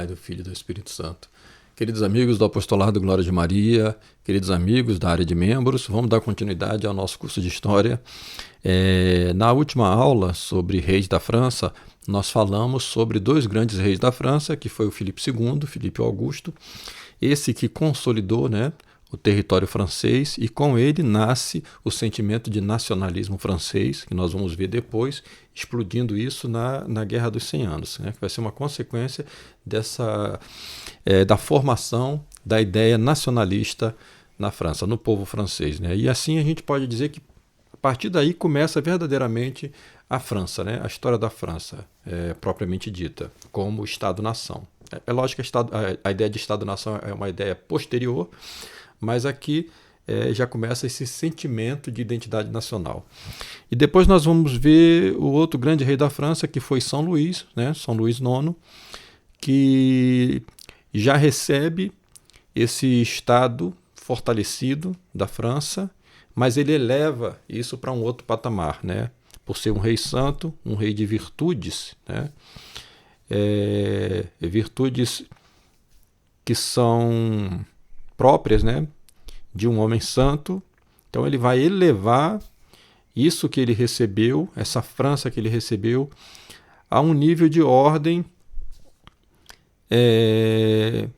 Pai, do Filho e do Espírito Santo. Queridos amigos do Apostolado Glória de Maria, queridos amigos da área de membros, vamos dar continuidade ao nosso curso de História. Na última aula sobre reis da França, nós falamos sobre dois grandes reis da França, que foi o Filipe II, Filipe Augusto, esse que consolidou, o território francês, e com ele nasce o sentimento de nacionalismo francês, que nós vamos ver depois, explodindo isso na Guerra dos 100 Anos, que vai ser uma consequência da formação da ideia nacionalista na França, no povo francês. E assim a gente pode dizer que a partir daí começa verdadeiramente a França, a história da França, propriamente dita, como Estado-nação. É lógico que a ideia de Estado-nação é uma ideia posterior, mas aqui já começa esse sentimento de identidade nacional. E depois nós vamos ver o outro grande rei da França, que foi São Luís, São Luís IX, que já recebe esse Estado fortalecido da França, mas ele eleva isso para um outro patamar, por ser um rei santo, um rei de virtudes, virtudes que são próprias, de um homem santo. Então ele vai elevar isso que ele recebeu, essa França que ele recebeu, a um nível de ordem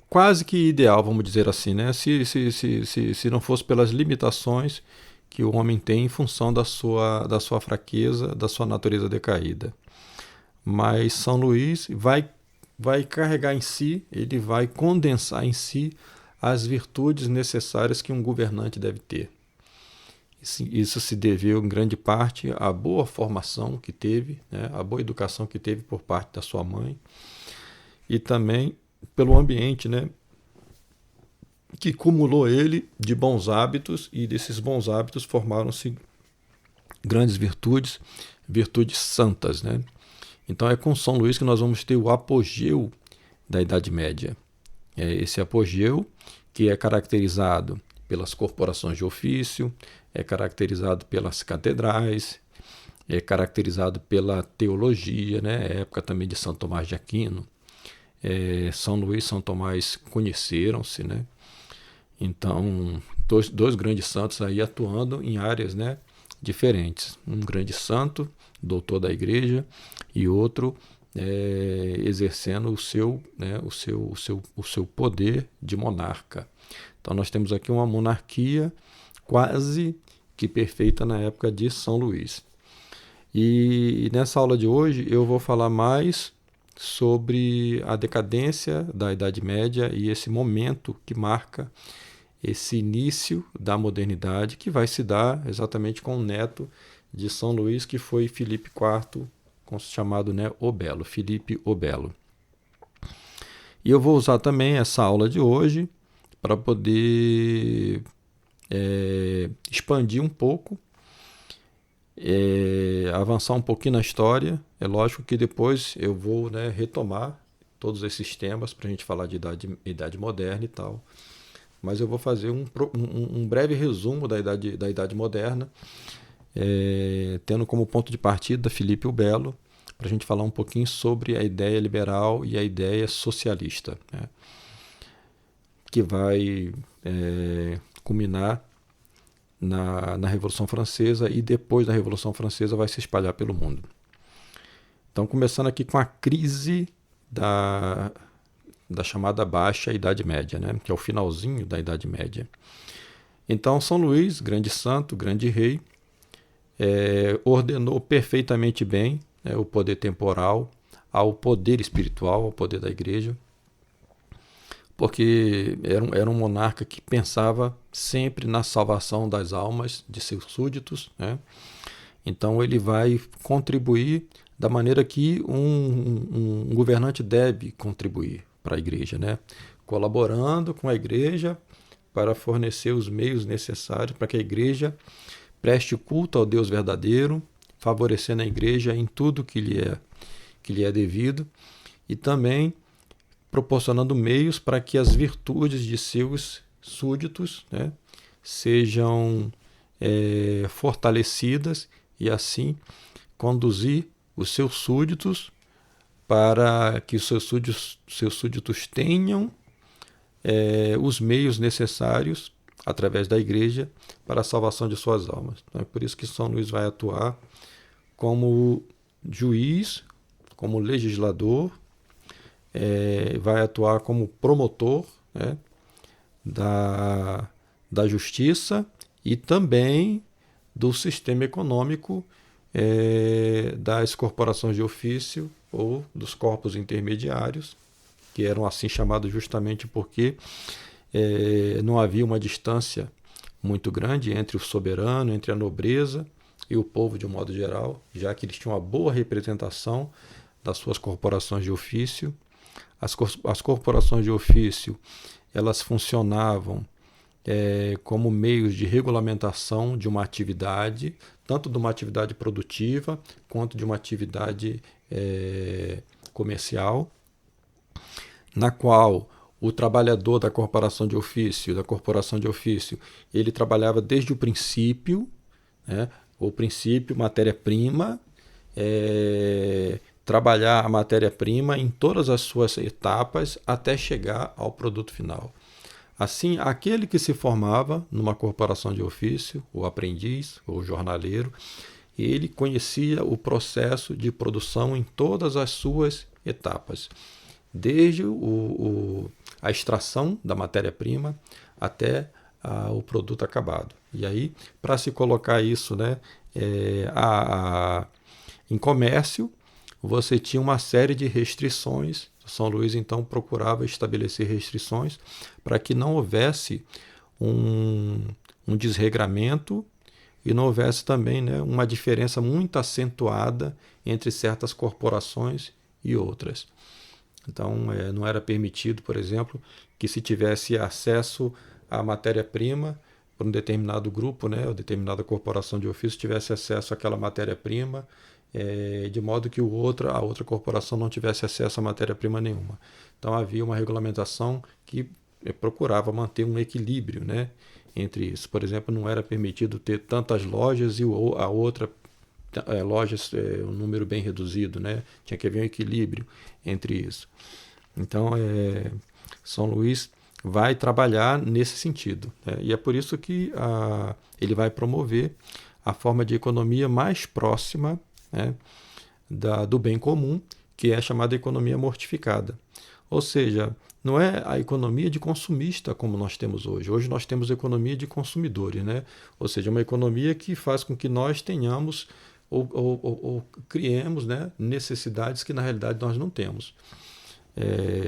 quase que ideal, vamos dizer assim, se não fosse pelas limitações que o homem tem em função da sua fraqueza, da sua natureza decaída. Mas São Luís vai carregar em si, ele vai condensar em si as virtudes necessárias que um governante deve ter. Isso se deveu em grande parte à boa formação que teve, à boa educação que teve por parte da sua mãe, e também pelo ambiente, que cumulou ele de bons hábitos, e desses bons hábitos formaram-se grandes virtudes santas. Então é com São Luís que nós vamos ter o apogeu da Idade Média. Esse apogeu que é caracterizado pelas corporações de ofício, é caracterizado pelas catedrais, é caracterizado pela teologia, época também de São Tomás de Aquino. São Luís e São Tomás conheceram-se, Então, dois grandes santos aí atuando em áreas, diferentes. Um grande santo, doutor da igreja, e outro exercendo o seu poder de monarca. Então nós temos aqui uma monarquia quase que perfeita na época de São Luís. E nessa aula de hoje eu vou falar mais sobre a decadência da Idade Média e esse momento que marca esse início da modernidade, que vai se dar exatamente com o neto de São Luís, que foi Filipe IV, chamado o Belo, Filipe o Belo. E eu vou usar também essa aula de hoje para poder expandir um pouco, avançar um pouquinho na história. É lógico que depois eu vou retomar todos esses temas para a gente falar de idade moderna e tal. Mas eu vou fazer um breve resumo da idade moderna, tendo como ponto de partida Filipe o Belo, para a gente falar um pouquinho sobre a ideia liberal e a ideia socialista, que vai culminar na Revolução Francesa, e depois da Revolução Francesa vai se espalhar pelo mundo. Então, começando aqui com a crise da chamada Baixa Idade Média, que é o finalzinho da Idade Média. Então, São Luís, grande santo, grande rei, ordenou perfeitamente bem o poder temporal ao poder espiritual, ao poder da igreja, porque era um monarca que pensava sempre na salvação das almas de seus súditos. Então ele vai contribuir da maneira que um governante deve contribuir para a igreja, colaborando com a igreja para fornecer os meios necessários para que a igreja preste culto ao Deus verdadeiro, favorecendo a igreja em tudo que lhe é devido, e também proporcionando meios para que as virtudes de seus súditos sejam fortalecidas, e assim conduzir os seus súditos para que os seus súditos tenham os meios necessários, através da igreja, para a salvação de suas almas. Então, é por isso que São Luís vai atuar como juiz, como legislador, vai atuar como promotor, né, da justiça e também do sistema econômico, das corporações de ofício ou dos corpos intermediários, que eram assim chamados justamente porque não havia uma distância muito grande entre o soberano, entre a nobreza e o povo de um modo geral, já que eles tinham uma boa representação das suas corporações de ofício. As corporações de ofício, elas funcionavam como meios de regulamentação de uma atividade, tanto de uma atividade produtiva quanto de uma atividade comercial, na qual o trabalhador da corporação de ofício, ele trabalhava desde o princípio, né? O princípio, matéria-prima, trabalhar a matéria-prima em todas as suas etapas até chegar ao produto final. Assim, aquele que se formava numa corporação de ofício, o aprendiz, ou jornaleiro, ele conhecia o processo de produção em todas as suas etapas, desde a extração da matéria-prima até o produto acabado. E aí, para se colocar isso, né, em comércio, você tinha uma série de restrições. São Luís, então, procurava estabelecer restrições para que não houvesse um desregramento e não houvesse também, né, uma diferença muito acentuada entre certas corporações e outras. Então, não era permitido, por exemplo, que se tivesse acesso à matéria-prima por um determinado grupo, né, ou determinada corporação de ofício tivesse acesso àquela matéria-prima, de modo que a outra corporação não tivesse acesso a matéria-prima nenhuma. Então, havia uma regulamentação que procurava manter um equilíbrio, né, entre isso. Por exemplo, não era permitido ter tantas lojas e a outra lojas, um número bem reduzido, né? Tinha que haver um equilíbrio entre isso. Então, São Luís vai trabalhar nesse sentido, né? E é por isso que ele vai promover a forma de economia mais próxima, né, do bem comum, que é a chamada economia mortificada. Ou seja, não é a economia de consumista como nós temos hoje. Hoje nós temos economia de consumidores, né? Ou seja, uma economia que faz com que nós tenhamos ou criemos, né, necessidades que na realidade nós não temos.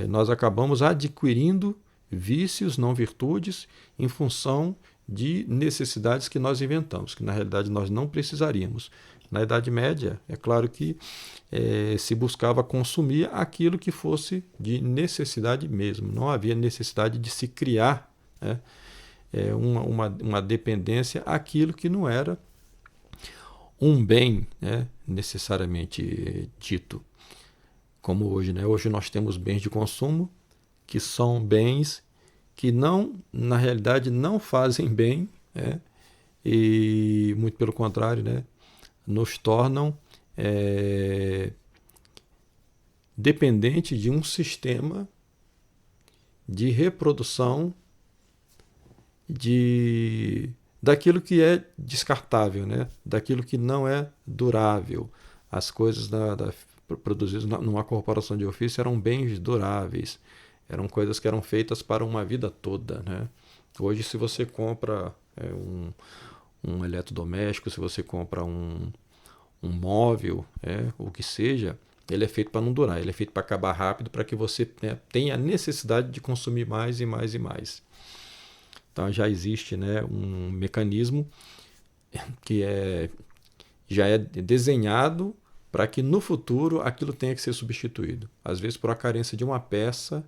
Nós acabamos adquirindo vícios, não virtudes, em função de necessidades que nós inventamos, que na realidade nós não precisaríamos. Na Idade Média, é claro que se buscava consumir aquilo que fosse de necessidade mesmo. Não havia necessidade de se criar, né, uma dependência àquilo que não era um bem, né, necessariamente dito, como hoje, né? Hoje nós temos bens de consumo que são bens que na realidade não fazem bem, né? E muito pelo contrário, né, nos tornam dependente de um sistema de reprodução daquilo que é descartável, né? Daquilo que não é durável. As coisas produzidas numa corporação de ofício eram bens duráveis, eram coisas que eram feitas para uma vida toda, né? Hoje, se você compra um eletrodoméstico, se você compra um móvel, o que seja, ele é feito para não durar, ele é feito para acabar rápido, para que você, né, tenha a necessidade de consumir mais e mais e mais. Então já existe, né, um mecanismo que já é desenhado para que no futuro aquilo tenha que ser substituído. Às vezes, por a carência de uma peça,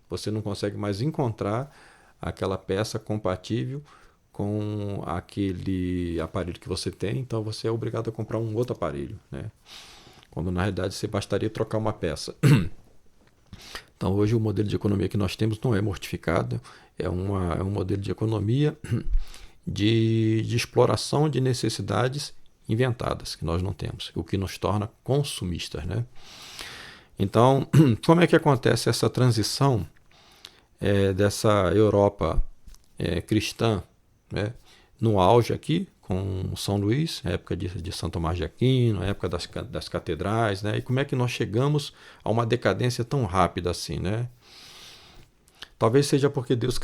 você não consegue mais encontrar aquela peça compatível com aquele aparelho que você tem, então você é obrigado a comprar um outro aparelho, né? Quando na realidade você bastaria trocar uma peça. Então hoje o modelo de economia que nós temos não é mortificado, é um modelo de economia de exploração de necessidades inventadas, que nós não temos, o que nos torna consumistas, né? Então, como é que acontece essa transição dessa Europa cristã, né, no auge aqui, com São Luís, a época de São Tomás de Aquino, a época das catedrais, né, e como é que nós chegamos a uma decadência tão rápida assim, né? Talvez seja porque Deus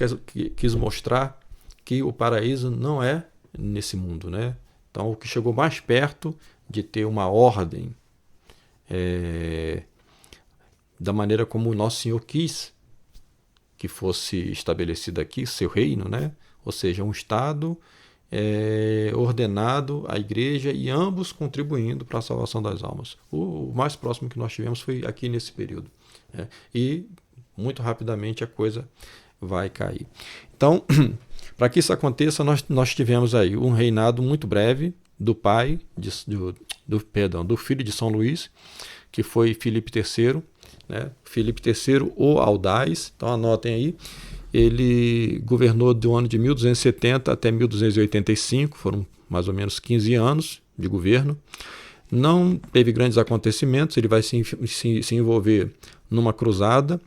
quis mostrar que o paraíso não é nesse mundo, né? Então, o que chegou mais perto de ter uma ordem da maneira como o Nosso Senhor quis que fosse estabelecido aqui, seu reino, né? Ou seja, um Estado ordenado à igreja e ambos contribuindo para a salvação das almas. O mais próximo que nós tivemos foi aqui nesse período. E muito rapidamente a coisa vai cair. Então, para que isso aconteça, nós tivemos aí um reinado muito breve do do filho de São Luís, que foi Filipe III, né? Filipe III, o Audaz. Então anotem aí, ele governou do ano de 1270 até 1285, foram mais ou menos 15 anos de governo. Não teve grandes acontecimentos, ele vai se envolver numa cruzada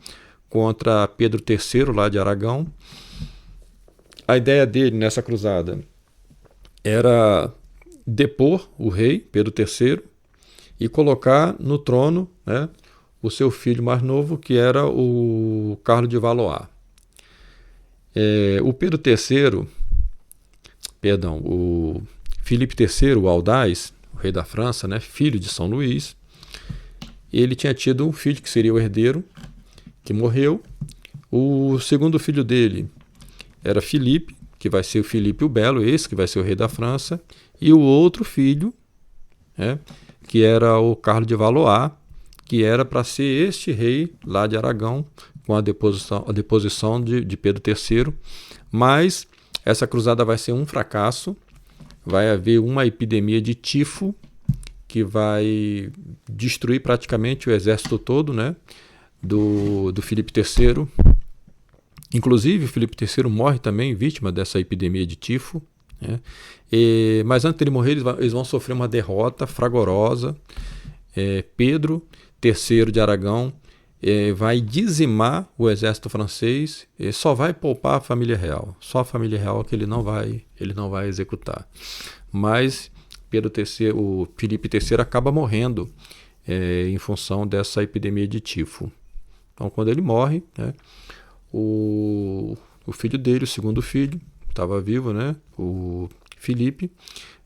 contra Pedro III, lá de Aragão. A ideia dele nessa cruzada era depor o rei, Pedro III, e colocar no trono, né, o seu filho mais novo, que era o Carlos de Valois. O Filipe III, o Audaz, o rei da França, né, filho de São Luís, ele tinha tido um filho que seria o herdeiro, que morreu. O segundo filho dele era Filipe, que vai ser o Filipe o Belo, esse que vai ser o rei da França, e o outro filho, que era o Carlos de Valois, que era para ser este rei lá de Aragão, com a deposição de Pedro III. Mas essa cruzada vai ser um fracasso, vai haver uma epidemia de tifo, que vai destruir praticamente o exército todo, né, do Filipe III. Inclusive, o Filipe III morre também vítima dessa epidemia de tifo, né? Mas antes de ele morrer, eles vão sofrer uma derrota fragorosa. Pedro III de Aragão vai dizimar o exército francês e só vai poupar a família real. Só a família real que ele não vai executar. Mas o Filipe III acaba morrendo em função dessa epidemia de tifo. Então, quando ele morre, né, o filho dele, o segundo filho, estava vivo, né, o Filipe,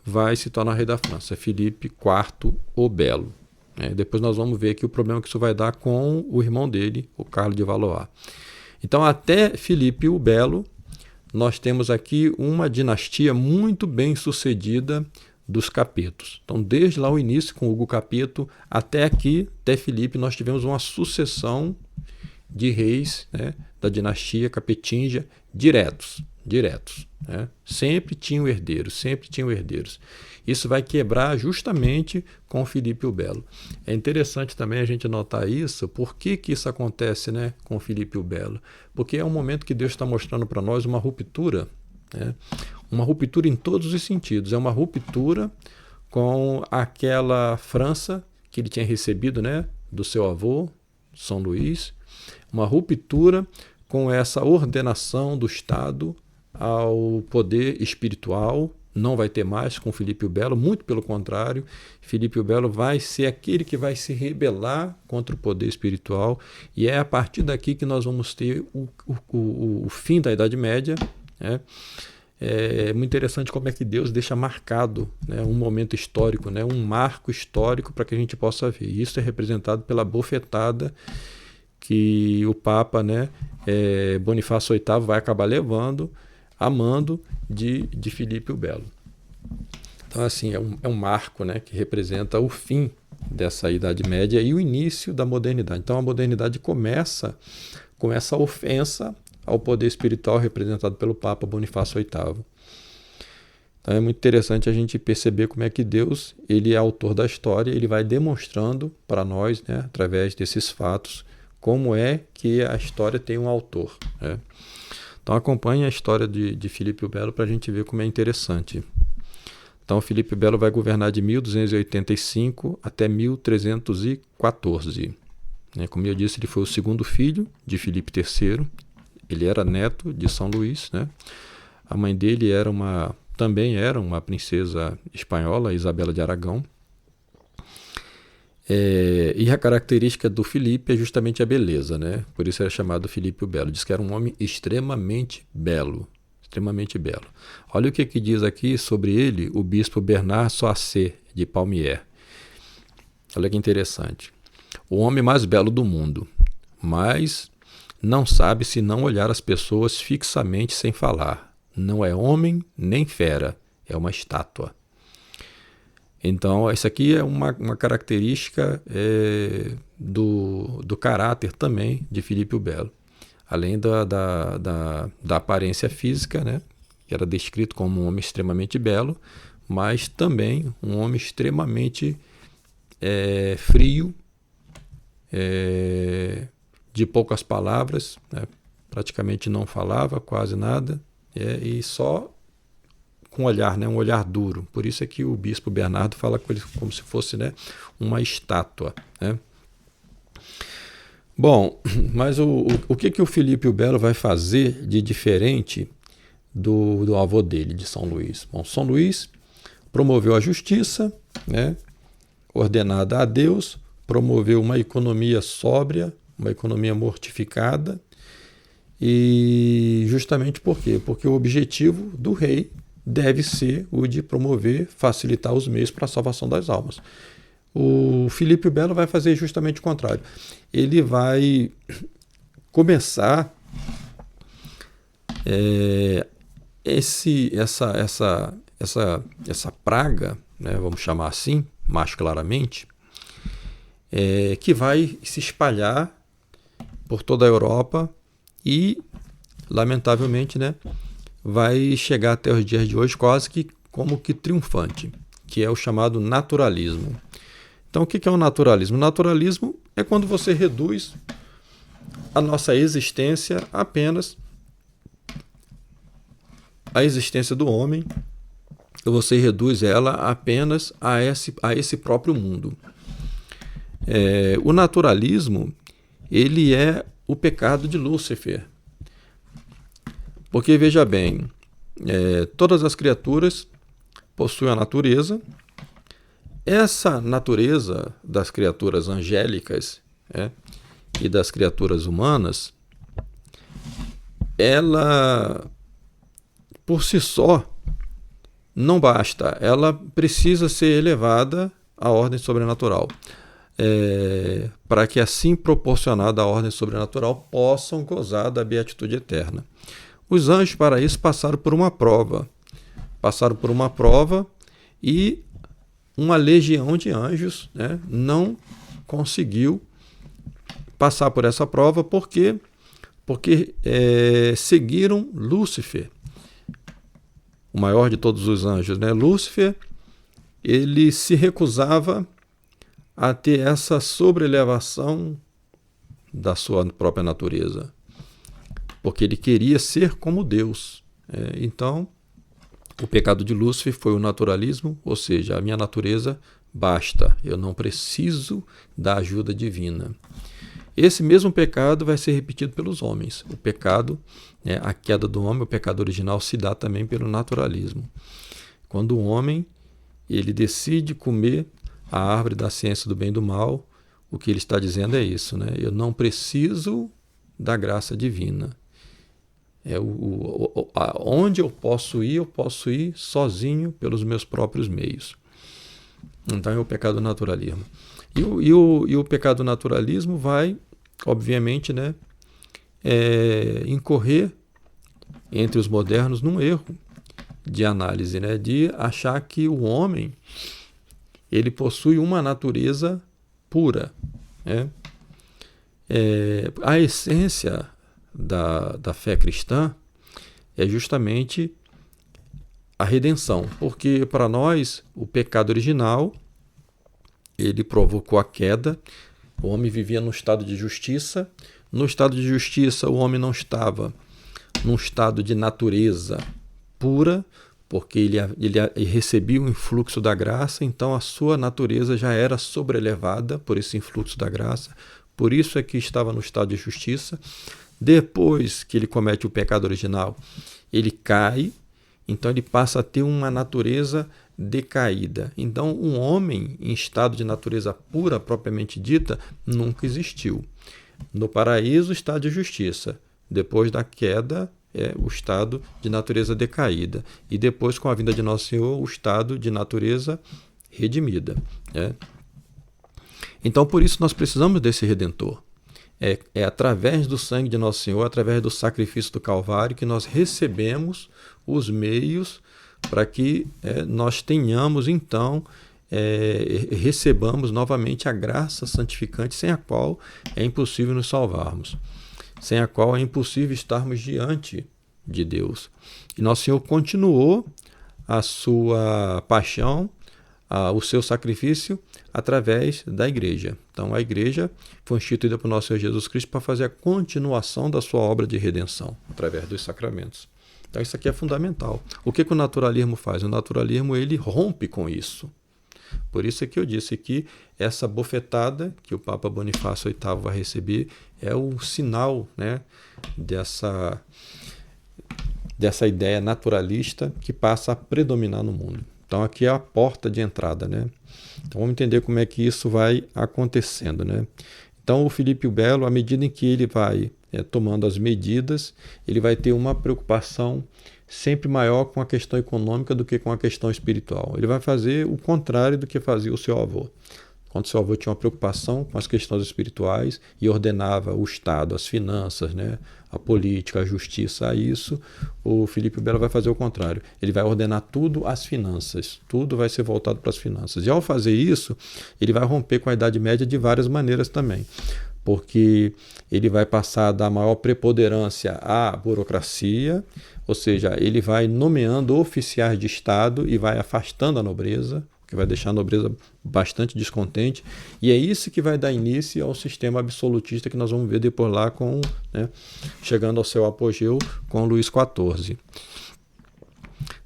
vai se tornar rei da França, Filipe IV o Belo. Depois nós vamos ver aqui o problema que isso vai dar com o irmão dele, o Carlos de Valois. Então, até Filipe o Belo, nós temos aqui uma dinastia muito bem sucedida dos Capetos. Então, desde lá o início, com Hugo Capeto, até aqui, até Filipe, nós tivemos uma sucessão de reis, né, da dinastia capetinga diretos. Né? Sempre tinham herdeiros. Isso vai quebrar justamente com Filipe o Belo. É interessante também a gente notar isso. Por que isso acontece, né, com Filipe o Belo? Porque é um momento que Deus está mostrando para nós uma ruptura, né? Uma ruptura em todos os sentidos. É uma ruptura com aquela França que ele tinha recebido, né, do seu avô, São Luís. Uma ruptura com essa ordenação do Estado ao poder espiritual. Não vai ter mais com Filipe o Belo, muito pelo contrário, Filipe o Belo vai ser aquele que vai se rebelar contra o poder espiritual, e é a partir daqui que nós vamos ter o fim da Idade Média, né? É muito interessante como é que Deus deixa marcado, né, um momento histórico, né, um marco histórico para que a gente possa ver. Isso é representado pela bofetada que o Papa, né, Bonifácio VIII vai acabar levando a mando de Filipe o Belo. Então, assim, é um marco, né, que representa o fim dessa Idade Média e o início da modernidade. Então, a modernidade começa com essa ofensa ao poder espiritual representado pelo Papa Bonifácio VIII. Então, é muito interessante a gente perceber como é que Deus, ele é autor da história, ele vai demonstrando para nós, né, através desses fatos, como é que a história tem um autor, né? Então acompanhe a história de Filipe o Belo para a gente ver como é interessante. Então Filipe o Belo vai governar de 1285 até 1314. né? Como eu disse, ele foi o segundo filho de Filipe III. Ele era neto de São Luís, né? A mãe dele também era uma princesa espanhola, Isabela de Aragão. E a característica do Filipe é justamente a beleza, né? Por isso era chamado Filipe o Belo. Diz que era um homem extremamente belo. Extremamente belo. Olha o que diz aqui sobre ele o bispo Bernard Soissé, de Palmiers. Olha que interessante. O homem mais belo do mundo, mas não sabe se não olhar as pessoas fixamente sem falar. Não é homem nem fera, é uma estátua. Então, essa aqui é uma característica do caráter também de Filipe o Belo. Além da aparência física, né, que era descrito como um homem extremamente belo, mas também um homem extremamente frio, de poucas palavras, né, praticamente não falava quase nada, e só com olhar, né, um olhar duro. Por isso é que o bispo Bernardo fala com ele como se fosse, né, uma estátua, né? Bom, mas o que o Filipe o Belo vai fazer de diferente do avô dele, de São Luís? Bom, São Luís promoveu a justiça, né, ordenada a Deus, promoveu uma economia sóbria, uma economia mortificada, e justamente por quê? Porque o objetivo do rei deve ser o de promover, facilitar os meios para a salvação das almas. O Filipe o Belo vai fazer justamente o contrário. Ele vai começar essa praga, né, vamos chamar assim, mais claramente, que vai se espalhar por toda a Europa e, lamentavelmente, né, vai chegar até os dias de hoje quase que como que triunfante, que é o chamado naturalismo. Então, o que é o naturalismo? O naturalismo é quando você reduz a nossa existência apenas à existência do homem, você reduz ela apenas a esse próprio mundo. O naturalismo, ele é o pecado de Lúcifer. Porque, veja bem, todas as criaturas possuem a natureza. Essa natureza das criaturas angélicas e das criaturas humanas, ela, por si só, não basta. Ela precisa ser elevada à ordem sobrenatural. Para que, assim proporcionada à ordem sobrenatural, possam gozar da beatitude eterna. Os anjos, para isso, passaram por uma prova. E uma legião de anjos, né, não conseguiu passar por essa prova. Por quê? Porque seguiram Lúcifer, o maior de todos os anjos, né? Lúcifer, ele se recusava a ter essa sobrelevação da sua própria natureza, porque ele queria ser como Deus. Então, o pecado de Lúcifer foi o naturalismo, ou seja, a minha natureza basta, eu não preciso da ajuda divina. Esse mesmo pecado vai ser repetido pelos homens. O pecado, a queda do homem, o pecado original, se dá também pelo naturalismo. Quando o homem ele decide comer a árvore da ciência do bem e do mal, o que ele está dizendo é isso, né? Eu não preciso da graça divina. Onde eu posso ir sozinho pelos meus próprios meios. Então é o pecado naturalismo. E o pecado naturalismo vai, obviamente, né, incorrer entre os modernos num erro de análise, né, de achar que o homem ele possui uma natureza pura, né? A essência da fé cristã é justamente a redenção, porque para nós o pecado original ele provocou a queda. O homem vivia num estado de justiça. No estado de justiça, o homem não estava num estado de natureza pura, porque ele recebia o influxo da graça, então a sua natureza já era sobrelevada por esse influxo da graça, por isso é que estava no estado de justiça. Depois que ele comete o pecado original, ele cai, então ele passa a ter uma natureza decaída. Então, um homem em estado de natureza pura, propriamente dita, nunca existiu. No paraíso, o estado de justiça. Depois da queda, é o estado de natureza decaída. E depois, com a vinda de Nosso Senhor, o estado de natureza redimida. Então, por isso, nós precisamos desse Redentor. É através do sangue de Nosso Senhor, através do sacrifício do Calvário, que nós recebemos os meios para que nós tenhamos, então, recebamos novamente a graça santificante, sem a qual é impossível nos salvarmos, sem a qual é impossível estarmos diante de Deus. E Nosso Senhor continuou a sua paixão, o seu sacrifício através da igreja. Então, a igreja foi instituída por nosso Senhor Jesus Cristo para fazer a continuação da sua obra de redenção, através dos sacramentos. Então, isso aqui é fundamental. O que o naturalismo faz? O naturalismo, ele rompe com isso. Por isso é que eu disse que essa bofetada que o Papa Bonifácio VIII vai receber é o sinal, né, dessa ideia naturalista que passa a predominar no mundo. Então, aqui é a porta de entrada, né? Então, vamos entender como é que isso vai acontecendo, né? Então, o Filipe o Belo, à medida em que ele vai tomando as medidas, ele vai ter uma preocupação sempre maior com a questão econômica do que com a questão espiritual. Ele vai fazer o contrário do que fazia o seu avô. Quando seu avô tinha uma preocupação com as questões espirituais e ordenava o Estado, as finanças, né, a política, a justiça a isso, o Filipe Belo vai fazer o contrário. Ele vai ordenar tudo às finanças, tudo vai ser voltado para as finanças. E ao fazer isso, ele vai romper com a Idade Média de várias maneiras também, porque ele vai passar da maior preponderância à burocracia, ou seja, ele vai nomeando oficiais de Estado e vai afastando a nobreza, que vai deixar a nobreza bastante descontente, e é isso que vai dar início ao sistema absolutista que nós vamos ver depois lá, chegando ao seu apogeu com Luís XIV.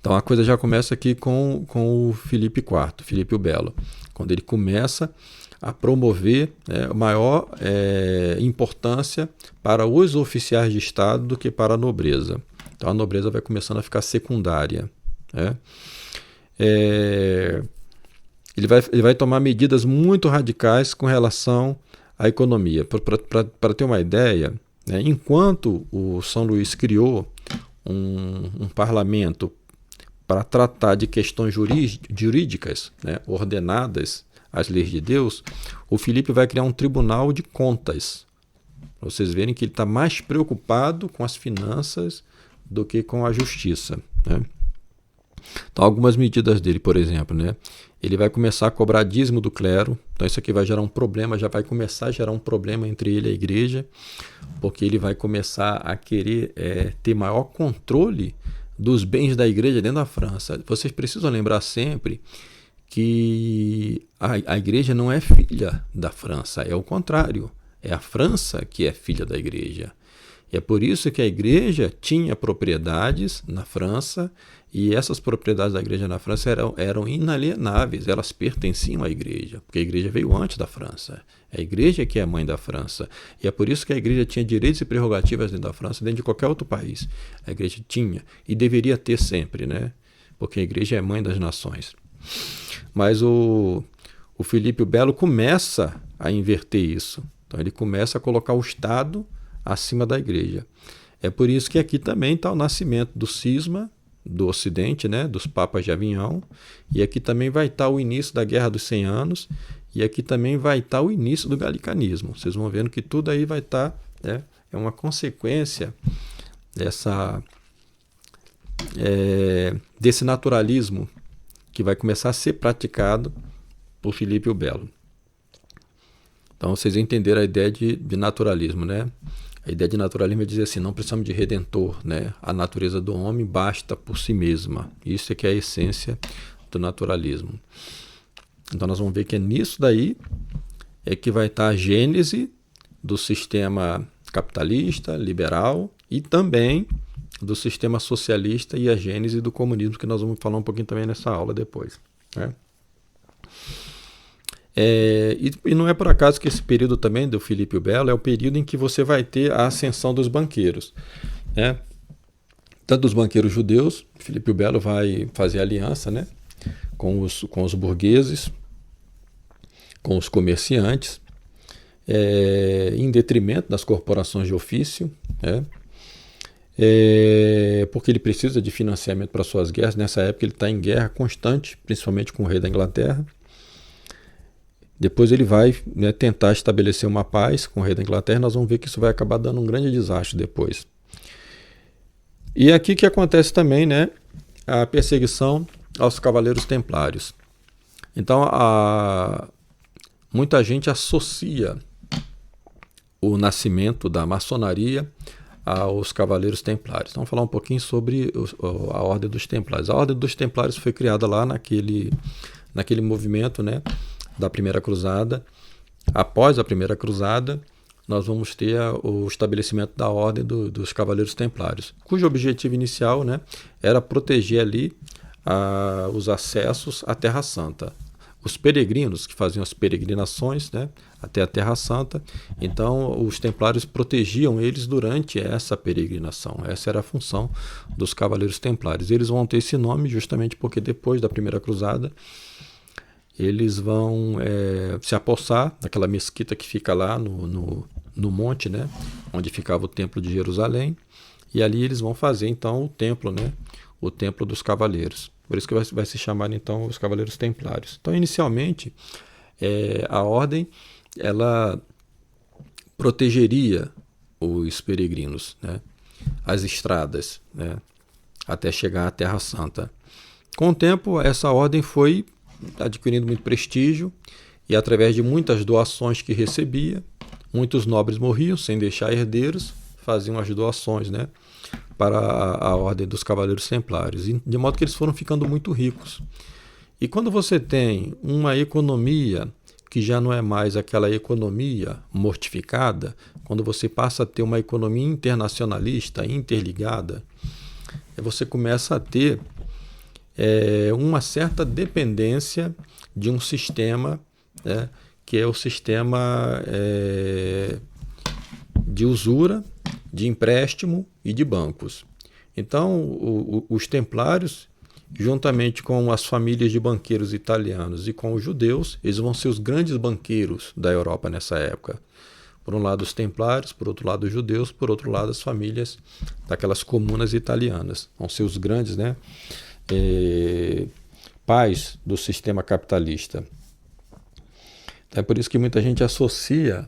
Então a coisa já começa aqui com o Filipe IV, Filipe o Belo, quando ele começa a promover maior importância para os oficiais de Estado do que para a nobreza. Então a nobreza vai começando a ficar secundária. Ele vai tomar medidas muito radicais com relação à economia. Para ter uma ideia, enquanto o São Luís criou um parlamento para tratar de questões jurídicas, ordenadas às leis de Deus, o Filipe vai criar um tribunal de contas. Para vocês verem que ele está mais preocupado com as finanças do que com a justiça. Então, algumas medidas dele, por exemplo, ele vai começar a cobrar dízimo do clero. Então, isso aqui vai gerar um problema, já vai começar a gerar um problema entre ele e a igreja, porque ele vai começar a querer ter maior controle dos bens da igreja dentro da França. Vocês precisam lembrar sempre que a igreja não é filha da França, é o contrário. É a França que é filha da igreja. E é por isso que a igreja tinha propriedades na França, e essas propriedades da igreja na França eram inalienáveis, elas pertenciam à igreja, porque a igreja veio antes da França. É a igreja que é a mãe da França. E é por isso que a igreja tinha direitos e prerrogativas dentro da França, dentro de qualquer outro país. A igreja tinha, e deveria ter sempre, porque a igreja é mãe das nações. Mas o Filipe o Belo começa a inverter isso. Então ele começa a colocar o Estado acima da igreja. É por isso que aqui também está o nascimento do cisma do Ocidente, dos papas de Avignon, e aqui também vai estar o início da Guerra dos 100 Anos, e aqui também vai estar o início do galicanismo. Vocês vão vendo que tudo aí vai estar, é uma consequência desse naturalismo que vai começar a ser praticado por Filipe o Belo. Então vocês entenderam a ideia de naturalismo, A ideia de naturalismo é dizer assim, não precisamos de redentor, A natureza do homem basta por si mesma. Isso é que é a essência do naturalismo. Então nós vamos ver que é nisso daí que vai estar a gênese do sistema capitalista, liberal, e também do sistema socialista e a gênese do comunismo, que nós vamos falar um pouquinho também nessa aula depois. E não é por acaso que esse período também do Filipe o Belo é o período em que você vai ter a ascensão dos banqueiros, né? Tanto dos banqueiros judeus, Filipe o Belo vai fazer aliança, né, com os burgueses, com os comerciantes, em detrimento das corporações de ofício, né? Porque ele precisa de financiamento para suas guerras. Nessa época ele está em guerra constante, principalmente com o rei da Inglaterra. Depois ele vai, né, tentar estabelecer uma paz com o rei da Inglaterra. Nós vamos ver que isso vai acabar dando um grande desastre depois. E é aqui que acontece também, né, a perseguição aos cavaleiros templários. Então, muita gente associa o nascimento da maçonaria aos cavaleiros templários. Então, vamos falar um pouquinho sobre a Ordem dos Templários. A Ordem dos Templários foi criada lá naquele movimento, né, da Primeira Cruzada. Após a Primeira Cruzada, nós vamos ter o estabelecimento da Ordem dos Cavaleiros Templários, cujo objetivo inicial, né, era proteger ali os acessos à Terra Santa. Os peregrinos que faziam as peregrinações, né, até a Terra Santa, então os templários protegiam eles durante essa peregrinação. Essa era a função dos Cavaleiros Templários. Eles vão ter esse nome justamente porque depois da Primeira Cruzada eles vão se apossar daquela mesquita que fica lá no monte, né, onde ficava o Templo de Jerusalém, e ali eles vão fazer então o templo, né, o Templo dos Cavaleiros. Por isso que vai se chamar então os Cavaleiros Templários. Então, inicialmente, a ordem ela protegeria os peregrinos, né, as estradas, né, até chegar à Terra Santa. Com o tempo, essa ordem foi adquirindo muito prestígio e, através de muitas doações que recebia, muitos nobres morriam sem deixar herdeiros, faziam as doações, né, para a Ordem dos Cavaleiros Templários, de modo que eles foram ficando muito ricos. E quando você tem uma economia que já não é mais aquela economia mortificada, quando você passa a ter uma economia internacionalista, interligada, você começa a ter uma certa dependência de um sistema, né, que é o sistema de usura, de empréstimo e de bancos. Então, os templários, juntamente com as famílias de banqueiros italianos e com os judeus, eles vão ser os grandes banqueiros da Europa nessa época. Por um lado os templários, por outro lado os judeus, por outro lado as famílias daquelas comunas italianas. Vão ser os grandes, né, pais do sistema capitalista. Então, é por isso que muita gente associa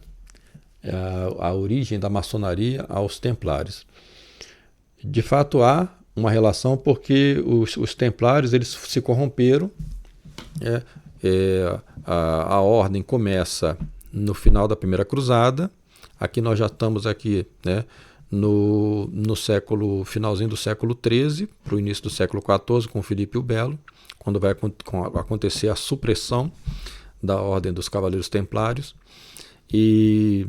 a origem da maçonaria aos templários. De fato, há uma relação porque os templários eles se corromperam. A ordem começa no final da Primeira Cruzada. Aqui nós já estamos aqui, né, no finalzinho do século XIII para o início do século XIV, com Filipe o Belo, quando vai acontecer a supressão da Ordem dos Cavaleiros Templários. E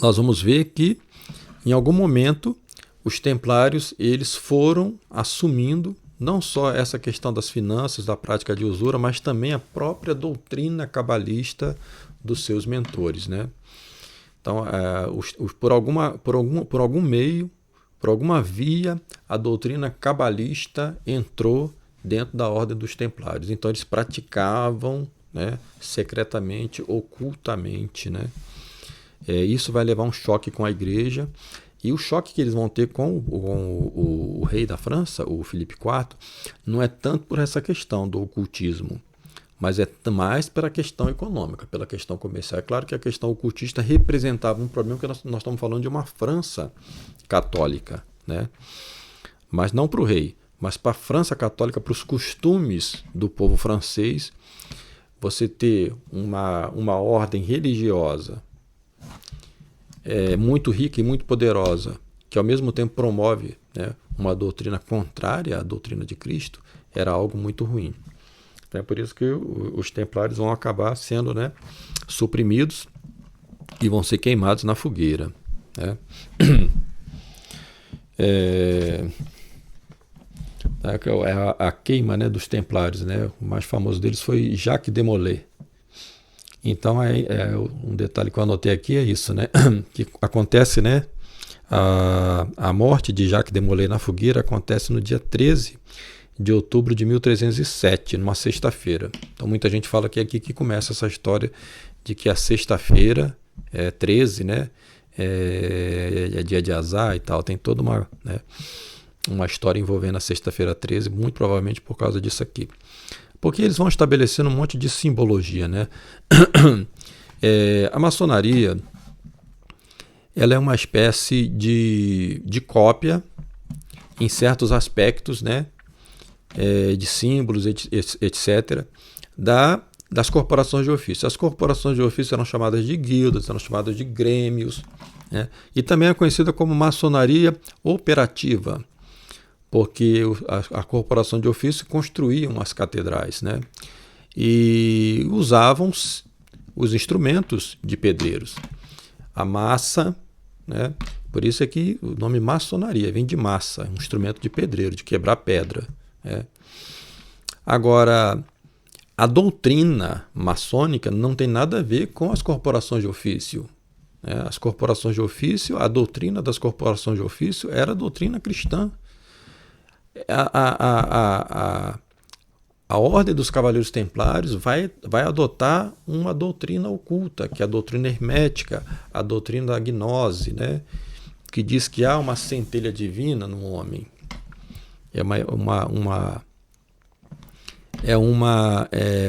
nós vamos ver que, em algum momento, os templários eles foram assumindo não só essa questão das finanças, da prática de usura, mas também a própria doutrina cabalista dos seus mentores, né? Então, por algum meio, por alguma via, a doutrina cabalista entrou dentro da Ordem dos Templários. Então, eles praticavam, né, secretamente, ocultamente, né? Isso vai levar um choque com a igreja, e o choque que eles vão ter com o rei da França, o Filipe IV, não é tanto por essa questão do ocultismo, mas é mais pela questão econômica, pela questão comercial. É claro que a questão ocultista representava um problema, porque nós estamos falando de uma França católica, né? Mas não para o rei, mas para a França católica, para os costumes do povo francês. Você ter uma ordem religiosa muito rica e muito poderosa, que ao mesmo tempo promove, né, uma doutrina contrária à doutrina de Cristo, era algo muito ruim. Então é por isso que os templários vão acabar sendo, né, suprimidos e vão ser queimados na fogueira, né? A queima, né, dos templários, né? O mais famoso deles foi Jacques de Molay. Então, um detalhe que eu anotei aqui é isso, né? Que acontece, né? A morte de Jacques de Molay na fogueira acontece no dia 13 de outubro de 1307, numa sexta-feira. Então, muita gente fala que é aqui que começa essa história de que a sexta-feira, 13, né? É dia de azar e tal. Tem toda uma, né, uma história envolvendo a sexta-feira 13, muito provavelmente por causa disso aqui. Porque eles vão estabelecendo um monte de simbologia, né? A maçonaria, ela é uma espécie de cópia, em certos aspectos, né? De símbolos, etc., das corporações de ofício. As corporações de ofício eram chamadas de guildas, eram chamadas de grêmios, né? E também é conhecida como maçonaria operativa, porque a corporação de ofício construíam as catedrais, né? E usavam os instrumentos de pedreiros. A massa, né? Por isso é que o nome maçonaria vem de massa, um instrumento de pedreiro, de quebrar pedra, né? Agora, a doutrina maçônica não tem nada a ver com as corporações de ofício, né? As corporações de ofício, a doutrina das corporações de ofício era a doutrina cristã. A Ordem dos Cavaleiros Templários vai adotar uma doutrina oculta, que é a doutrina hermética, a doutrina da gnose, né? Que diz que há uma centelha divina no homem. É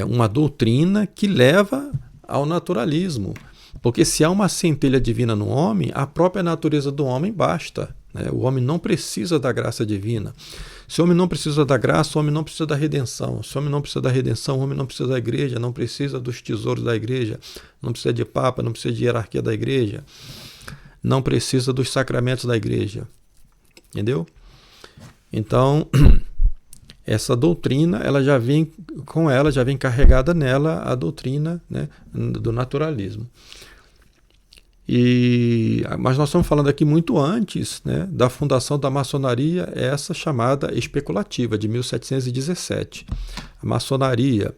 uma doutrina que leva ao naturalismo. Porque se há uma centelha divina no homem, a própria natureza do homem basta, né? O homem não precisa da graça divina. Se o homem não precisa da graça, o homem não precisa da redenção. Se o homem não precisa da redenção, o homem não precisa da igreja, não precisa dos tesouros da igreja, não precisa de papa, não precisa de hierarquia da igreja, não precisa dos sacramentos da igreja. Entendeu? Então, essa doutrina, já vem carregada nela a doutrina, né, do naturalismo. Mas nós estamos falando aqui muito antes, né, da fundação da maçonaria, essa chamada especulativa, de 1717. A maçonaria,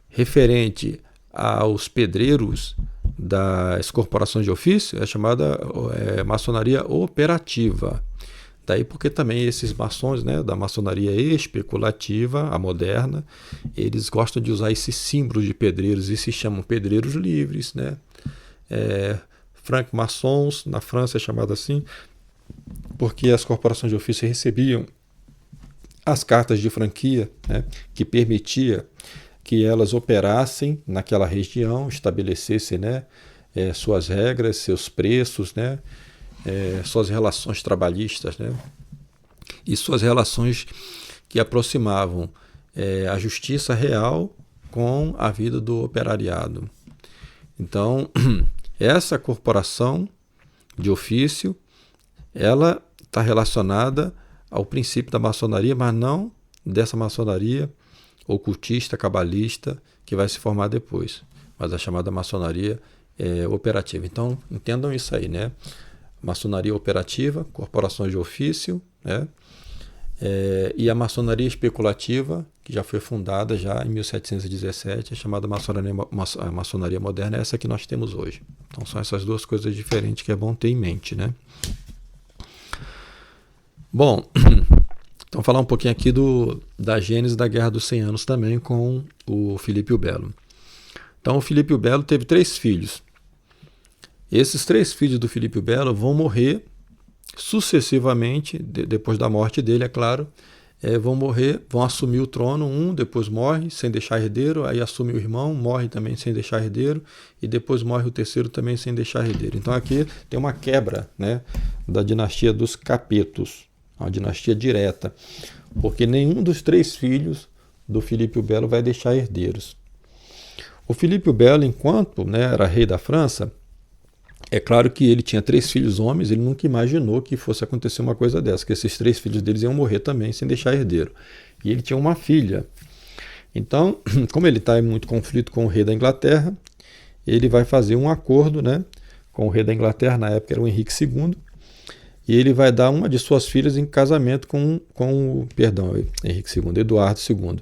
referente aos pedreiros das corporações de ofício, é chamada maçonaria operativa. Daí porque também esses maçons, né, da maçonaria especulativa, a moderna, eles gostam de usar esses símbolos de pedreiros e se chamam pedreiros livres, né? Franc-maçons, na França é chamado assim, porque as corporações de ofício recebiam as cartas de franquia, né, que permitia que elas operassem naquela região, estabelecessem, né, suas regras, seus preços, né, suas relações trabalhistas, né, e suas relações que aproximavam a justiça real com a vida do operariado. Então, essa corporação de ofício, ela está relacionada ao princípio da maçonaria, mas não dessa maçonaria ocultista, cabalista, que vai se formar depois, mas a chamada maçonaria operativa. Então, entendam isso aí, né? Maçonaria operativa, corporações de ofício, né? E a maçonaria especulativa, que já foi fundada já em 1717, é chamada maçonaria moderna, é essa que nós temos hoje. Então são essas duas coisas diferentes que é bom ter em mente, né? Bom, então falar um pouquinho aqui da gênese da Guerra dos 100 Anos também com o Filipe o Belo. Então o Filipe o Belo teve 3 filhos. Esses 3 filhos do Filipe o Belo vão morrer sucessivamente, depois da morte dele, é claro, vão assumir o trono, um depois morre sem deixar herdeiro, aí assume o irmão, morre também sem deixar herdeiro, e depois morre o terceiro também sem deixar herdeiro. Então aqui tem uma quebra, né, da dinastia dos Capetos, uma dinastia direta, porque nenhum dos 3 filhos do Filipe o Belo vai deixar herdeiros. O Filipe o Belo, enquanto, né, era rei da França, é claro que ele tinha 3 filhos homens, ele nunca imaginou que fosse acontecer uma coisa dessa, que esses 3 filhos deles iam morrer também sem deixar herdeiro. E ele tinha uma filha. Então, como ele está em muito conflito com o rei da Inglaterra, ele vai fazer um acordo, né, com o rei da Inglaterra, na época era o Henrique II, e ele vai dar uma de suas filhas em casamento Eduardo II.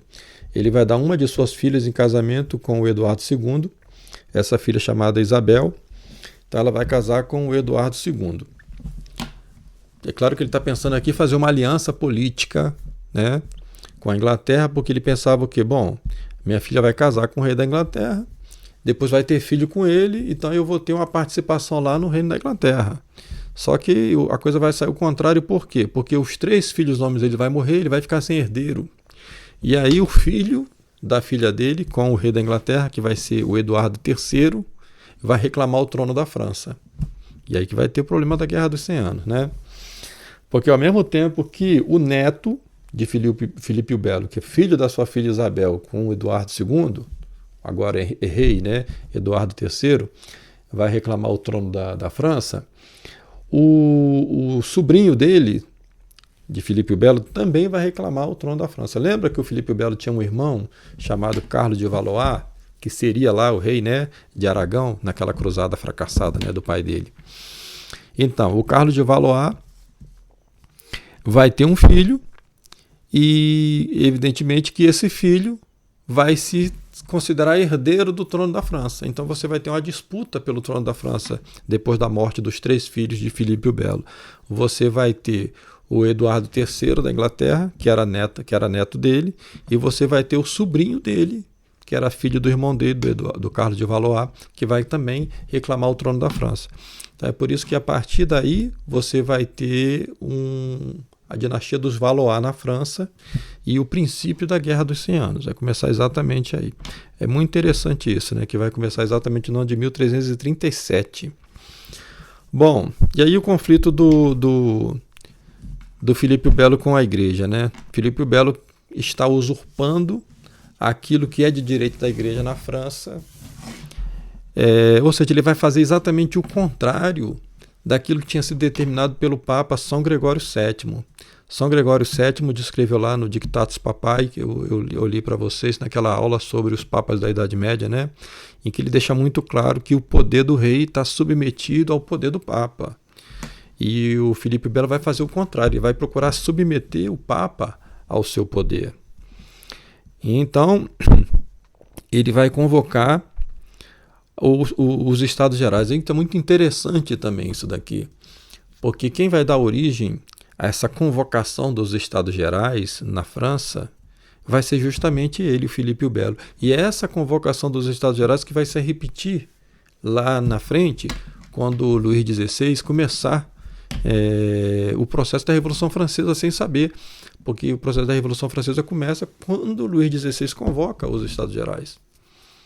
Ele vai dar uma de suas filhas em casamento com o Eduardo II, essa filha chamada Isabel, então ela vai casar com o Eduardo II. É claro que ele está pensando aqui em fazer uma aliança política, né, com a Inglaterra, porque ele pensava que, bom, minha filha vai casar com o rei da Inglaterra, depois vai ter filho com ele, então eu vou ter uma participação lá no reino da Inglaterra. Só que a coisa vai sair ao contrário, por quê? Porque os 3 filhos, nomes dele vai morrer, ele vai ficar sem herdeiro. E aí o filho da filha dele, com o rei da Inglaterra, que vai ser o Eduardo III, vai reclamar o trono da França. E aí que vai ter o problema da Guerra dos 100 Anos, né? Porque ao mesmo tempo que o neto de Filipe o Belo, que é filho da sua filha Isabel, com o Eduardo II, agora é rei, né? Eduardo III, vai reclamar o trono da França, o sobrinho dele, de Filipe o Belo, também vai reclamar o trono da França. Lembra que o Filipe o Belo tinha um irmão chamado Carlos de Valois, que seria lá o rei, né, de Aragão, naquela cruzada fracassada, né, do pai dele. Então, o Carlos de Valois vai ter um filho e, evidentemente, que esse filho vai se considerar herdeiro do trono da França. Então você vai ter uma disputa pelo trono da França depois da morte dos 3 filhos de Filipe o Belo. Você vai ter o Eduardo III da Inglaterra, que era neto dele, e você vai ter o sobrinho dele, que era filho do irmão dele, do Carlos de Valois, que vai também reclamar o trono da França. Então é por isso que a partir daí você vai ter a dinastia dos Valois na França e o princípio da Guerra dos 100 Anos. Vai começar exatamente aí. É muito interessante isso, né? Que vai começar exatamente no ano de 1337. Bom, e aí o conflito do Filipe o Belo com a igreja, né? Filipe o Belo está usurpando aquilo que é de direito da igreja na França. Ou seja, ele vai fazer exatamente o contrário daquilo que tinha sido determinado pelo Papa São Gregório VII. São Gregório VII descreveu lá no Dictatus Papae, que eu li para vocês naquela aula sobre os papas da Idade Média, né? Em que ele deixa muito claro que o poder do rei está submetido ao poder do Papa. E o Filipe Belo vai fazer o contrário, ele vai procurar submeter o Papa ao seu poder. E então, ele vai convocar os Estados Gerais. Então é muito interessante também isso daqui, porque quem vai dar origem a essa convocação dos Estados Gerais na França vai ser justamente ele, o Filipe o Belo. E é essa convocação dos Estados Gerais que vai se repetir lá na frente, quando Luís XVI começar o processo da Revolução Francesa sem saber, porque o processo da Revolução Francesa começa quando Luís XVI convoca os Estados Gerais.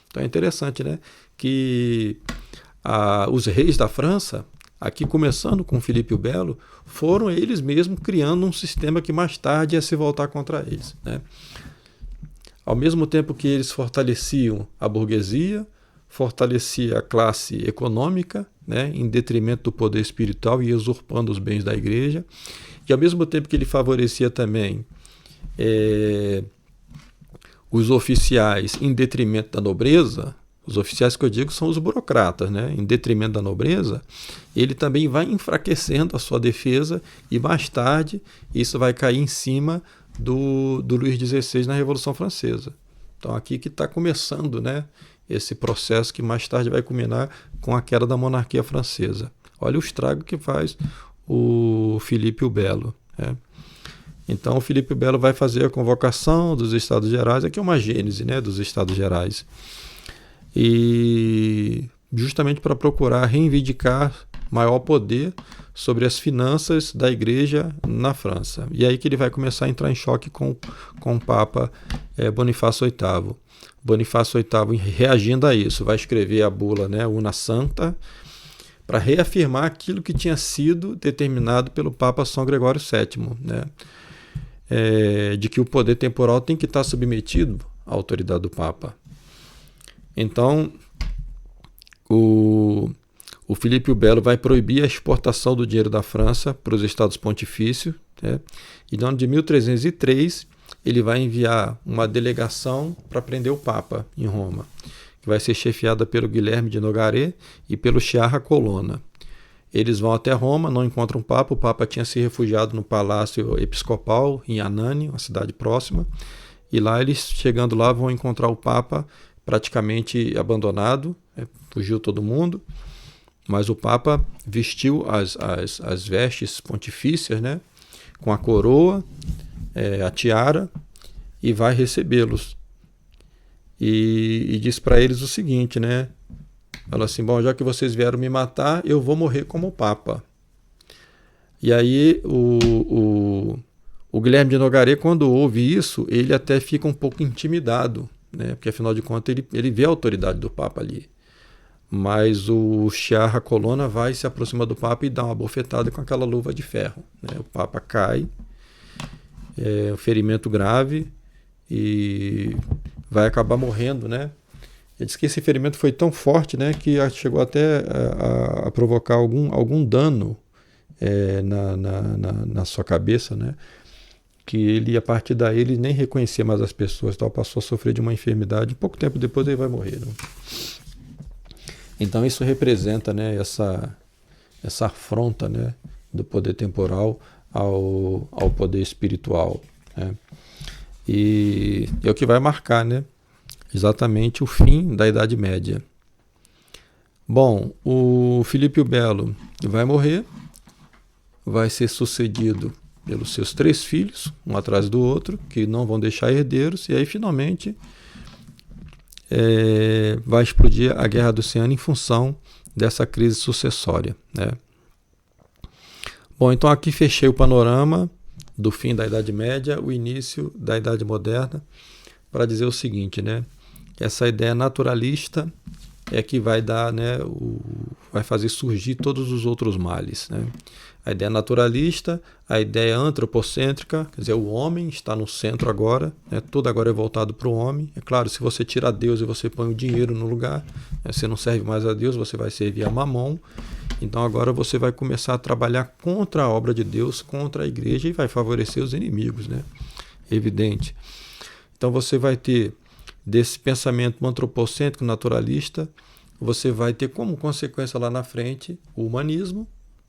Então é interessante, né, que os reis da França, aqui começando com Filipe o Belo, foram eles mesmos criando um sistema que mais tarde ia se voltar contra eles, né? Ao mesmo tempo que eles fortaleciam a burguesia, fortalecia a classe econômica, né, em detrimento do poder espiritual e usurpando os bens da igreja, e ao mesmo tempo que ele favorecia também os oficiais em detrimento da nobreza, os oficiais que eu digo são os burocratas, né? Em detrimento da nobreza, ele também vai enfraquecendo a sua defesa e mais tarde isso vai cair em cima do Luís XVI na Revolução Francesa. Então aqui que está começando, né, esse processo que mais tarde vai culminar com a queda da monarquia francesa. Olha o estrago que faz o Filipe o Belo, né? Então o Filipe o Belo vai fazer a convocação dos Estados Gerais, aqui é uma gênese, né, dos Estados Gerais, e justamente para procurar reivindicar maior poder sobre as finanças da igreja na França. E aí que ele vai começar a entrar em choque com o Papa Bonifácio VIII. Bonifácio VIII, reagindo a isso, vai escrever a bula, né, Una Santa, para reafirmar aquilo que tinha sido determinado pelo Papa São Gregório VII, né, de que o poder temporal tem que estar submetido à autoridade do Papa. Então, o Filipe o Belo vai proibir a exportação do dinheiro da França para os Estados Pontifícios, né? E no ano de 1303 ele vai enviar uma delegação para prender o Papa em Roma, que vai ser chefiada pelo Guilherme de Nogaret e pelo Chiarra Colonna. Eles vão até Roma, não encontram o Papa tinha se refugiado no Palácio Episcopal em Anani, uma cidade próxima, e lá eles, chegando lá, vão encontrar o Papa praticamente abandonado, né? Fugiu todo mundo, mas o Papa vestiu as vestes pontifícias, né? Com a coroa, a tiara, e vai recebê-los. E diz para eles o seguinte, né? Fala assim, bom, já que vocês vieram me matar, eu vou morrer como Papa. E aí o Guilherme de Nogaret, quando ouve isso, ele até fica um pouco intimidado, né? Porque afinal de contas ele vê a autoridade do Papa ali. Mas o Chiarra Colonna vai, se aproxima do Papa e dá uma bofetada com aquela luva de ferro, né? O Papa cai, um ferimento grave, e vai acabar morrendo, né? Ele diz que esse ferimento foi tão forte, né, que chegou até a provocar algum dano na sua cabeça, né? Que ele, a partir daí, ele nem reconhecia mais as pessoas, tal, passou a sofrer de uma enfermidade. Pouco tempo depois ele vai morrer, né? Então isso representa, né, essa afronta, né, do poder temporal ao poder espiritual, né? E é o que vai marcar, né, exatamente o fim da Idade Média. Bom, o Filipe o Belo vai morrer, vai ser sucedido pelos seus 3 filhos, um atrás do outro, que não vão deixar herdeiros, e aí finalmente vai explodir a Guerra do Oceano em função dessa crise sucessória, né? Bom, então aqui fechei o panorama do fim da Idade Média, o início da Idade Moderna, para dizer o seguinte, né? Essa ideia naturalista é que vai dar, né, vai fazer surgir todos os outros males, né? A ideia naturalista, a ideia antropocêntrica, quer dizer, o homem está no centro agora, né? Tudo agora é voltado para o homem. É claro, se você tira Deus e você põe o dinheiro no lugar, né, você não serve mais a Deus, você vai servir a Mamon. Então agora você vai começar a trabalhar contra a obra de Deus, contra a igreja, e vai favorecer os inimigos, né? Evidente. Então você vai ter, desse pensamento antropocêntrico naturalista, você vai ter como consequência lá na frente o humanismo,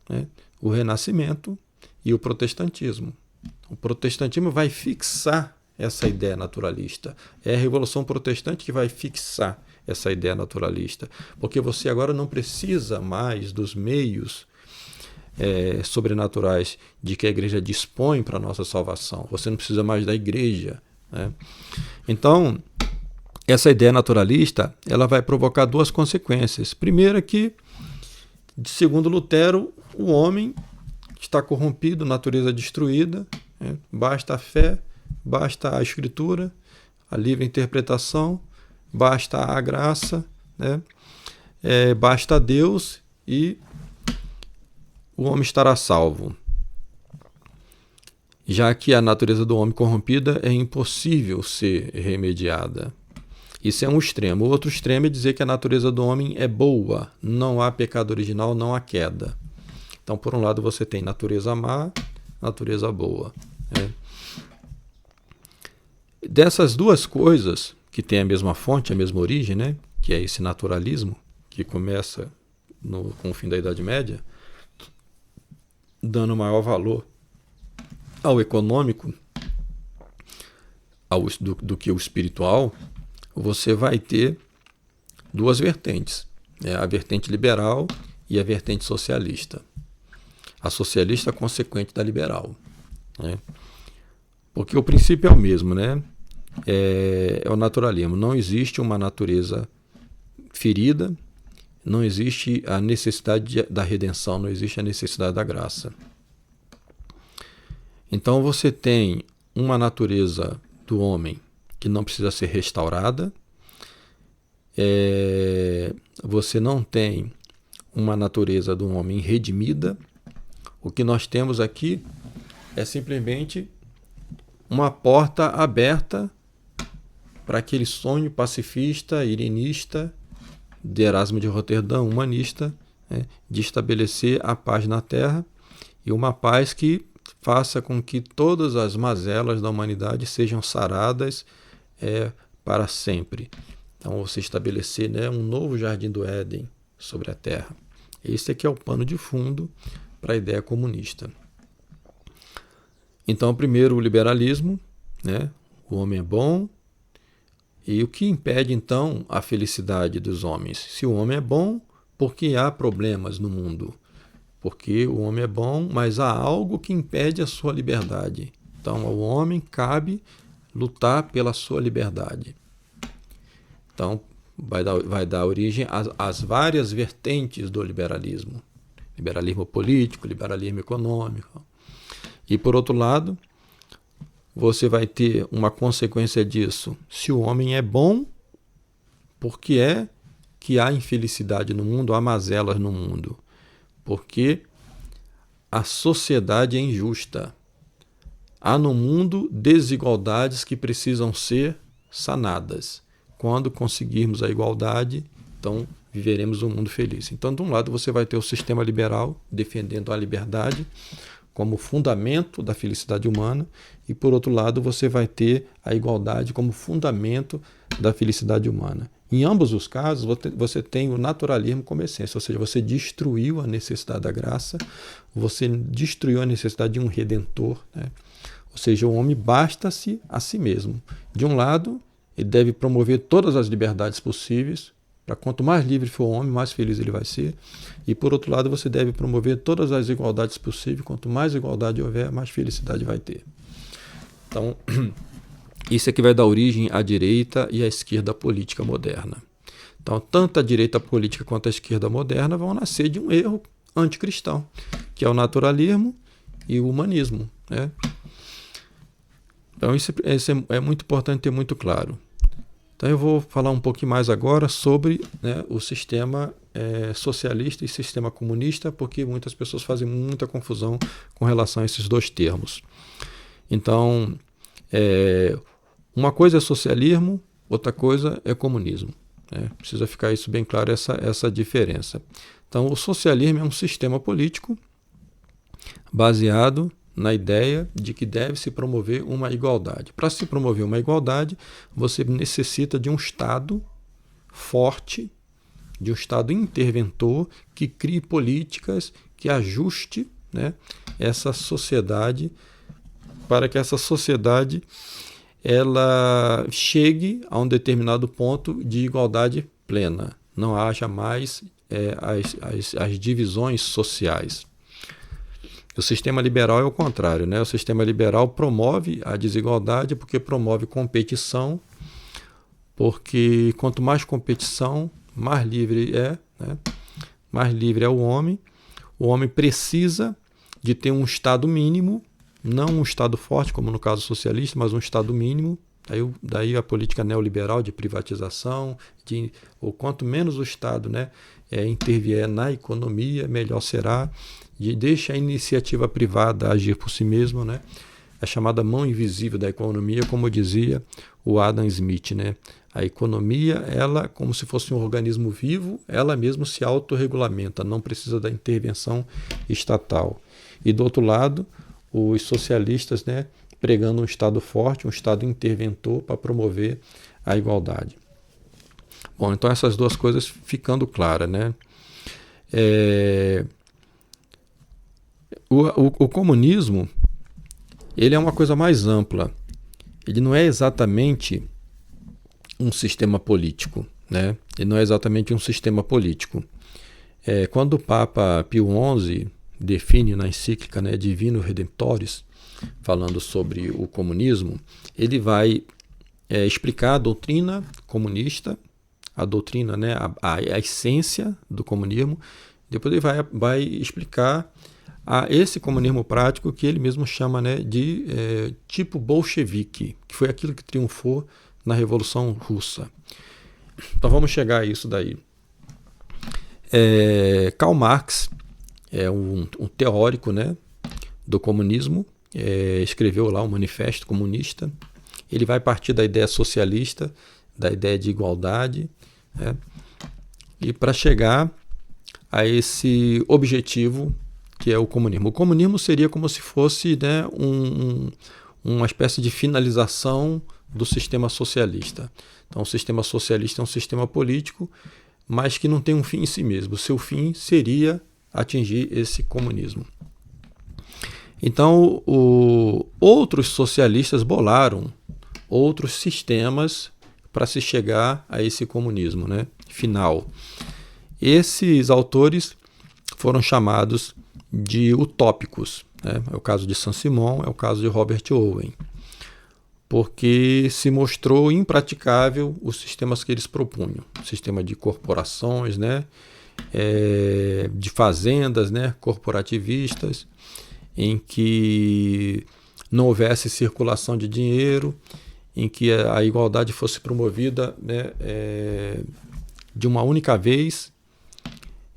né? O renascimento e o protestantismo. O protestantismo vai fixar essa ideia naturalista. É a Revolução Protestante que vai fixar essa ideia naturalista, porque você agora não precisa mais dos meios sobrenaturais de que a igreja dispõe para a nossa salvação. Você não precisa mais da igreja, né? Então, essa ideia naturalista, ela vai provocar 2 consequências. Primeiro é que, segundo Lutero, o homem está corrompido, natureza destruída, né? Basta a fé, basta a escritura, a livre interpretação, basta a graça, né? Basta Deus e o homem estará salvo. Já que a natureza do homem corrompida é impossível ser remediada. Isso é um extremo. O outro extremo é dizer que a natureza do homem é boa, não há pecado original, não há queda. Então, por um lado, você tem natureza má, natureza boa, né? Dessas 2 coisas, que têm a mesma fonte, a mesma origem, né? Que é esse naturalismo, que começa com o fim da Idade Média, dando maior valor ao econômico do que o espiritual, você vai ter 2 vertentes, né? A vertente liberal e a vertente socialista. A socialista é consequente da liberal, né? Porque o princípio é o mesmo, né? É o naturalismo. Não existe uma natureza ferida, não existe a necessidade da redenção, não existe a necessidade da graça. Então você tem uma natureza do homem que não precisa ser restaurada, você não tem uma natureza do homem redimida. O que nós temos aqui é simplesmente uma porta aberta para aquele sonho pacifista, irenista, de Erasmo de Roterdão, humanista, né, de estabelecer a paz na Terra, e uma paz que faça com que todas as mazelas da humanidade sejam saradas para sempre. Então você estabelecer, né, um novo jardim do Éden sobre a Terra. Esse aqui é o pano de fundo para a ideia comunista. Então, primeiro o liberalismo, né? O homem é bom, E o que impede, então, a felicidade dos homens? Se o homem é bom, por que há problemas no mundo? Porque o homem é bom, mas há algo que impede a sua liberdade. Então, ao homem cabe lutar pela sua liberdade. Então, vai dar origem às várias vertentes do liberalismo. Liberalismo político, liberalismo econômico. E, por outro lado, você vai ter uma consequência disso. Se o homem é bom, por que é que há infelicidade no mundo, há mazelas no mundo? Porque a sociedade é injusta. Há no mundo desigualdades que precisam ser sanadas. Quando conseguirmos a igualdade, então viveremos um mundo feliz. Então, de um lado, você vai ter o sistema liberal defendendo a liberdade como fundamento da felicidade humana, e por outro lado você vai ter a igualdade como fundamento da felicidade humana. Em ambos os casos você tem o naturalismo como essência, ou seja, você destruiu a necessidade da graça, você destruiu a necessidade de um redentor, né? Ou seja, o homem basta-se a si mesmo. De um lado, ele deve promover todas as liberdades possíveis, para quanto mais livre for o homem, mais feliz ele vai ser. E por outro lado, você deve promover todas as igualdades possíveis. Quanto mais igualdade houver, mais felicidade vai ter. Então, isso é que vai dar origem à direita e à esquerda política moderna. Então, tanto a direita política quanto a esquerda moderna vão nascer de um erro anticristão, que é o naturalismo e o humanismo, né? Então, isso é muito importante ter muito claro. Então eu vou falar um pouquinho mais agora sobre, né, o sistema socialista e sistema comunista, porque muitas pessoas fazem muita confusão com relação a esses dois termos. Então, uma coisa é socialismo, outra coisa é comunismo, né? Precisa ficar isso bem claro, essa diferença. Então, o socialismo é um sistema político baseado na ideia de que deve se promover uma igualdade. Para se promover uma igualdade, você necessita de um Estado forte, de um Estado interventor, que crie políticas que ajuste, né, essa sociedade, para que essa sociedade ela chegue a um determinado ponto de igualdade plena. Não haja mais as divisões sociais. O sistema liberal é o contrário, né? O sistema liberal promove a desigualdade porque promove competição, porque quanto mais competição, mais livre é, né? Mais livre é o homem. O homem precisa de ter um Estado mínimo, não um Estado forte, como no caso socialista, mas um Estado mínimo. Daí a política neoliberal de privatização, ou quanto menos o Estado, né, intervier na economia, melhor será. Deixa a iniciativa privada agir por si mesma, né? A chamada mão invisível da economia, como dizia o Adam Smith, né? A economia, ela, como se fosse um organismo vivo, ela mesma se autorregulamenta, não precisa da intervenção estatal. E do outro lado, os socialistas, né, pregando um Estado forte, um Estado interventor para promover a igualdade. Bom, então essas duas coisas ficando claras, né? O comunismo, ele é uma coisa mais ampla. Ele não é exatamente um sistema político, né? Ele não é exatamente um sistema político. Quando o Papa Pio XI define na encíclica, né, Divino Redemptoris, falando sobre o comunismo, ele vai explicar a doutrina comunista, a doutrina, né, a essência do comunismo. Depois ele vai explicar esse comunismo prático que ele mesmo chama, né, de tipo bolchevique, que foi aquilo que triunfou na Revolução Russa. Então vamos chegar a isso daí. Karl Marx é um teórico, né, do comunismo, escreveu lá um manifesto comunista. Ele vai partir da ideia socialista, da ideia de igualdade, né, e para chegar a esse objetivo que é o comunismo. O comunismo seria como se fosse, né, uma espécie de finalização do sistema socialista. Então, o sistema socialista é um sistema político, mas que não tem um fim em si mesmo. O seu fim seria atingir esse comunismo. Então, outros socialistas bolaram outros sistemas para se chegar a esse comunismo, né, final. Esses autores foram chamados de utópicos, né? É o caso de Saint-Simon, é o caso de Robert Owen, porque se mostrou impraticável os sistemas que eles propunham, sistema de corporações, né, de fazendas, né, corporativistas, em que não houvesse circulação de dinheiro, em que a igualdade fosse promovida, né, de uma única vez,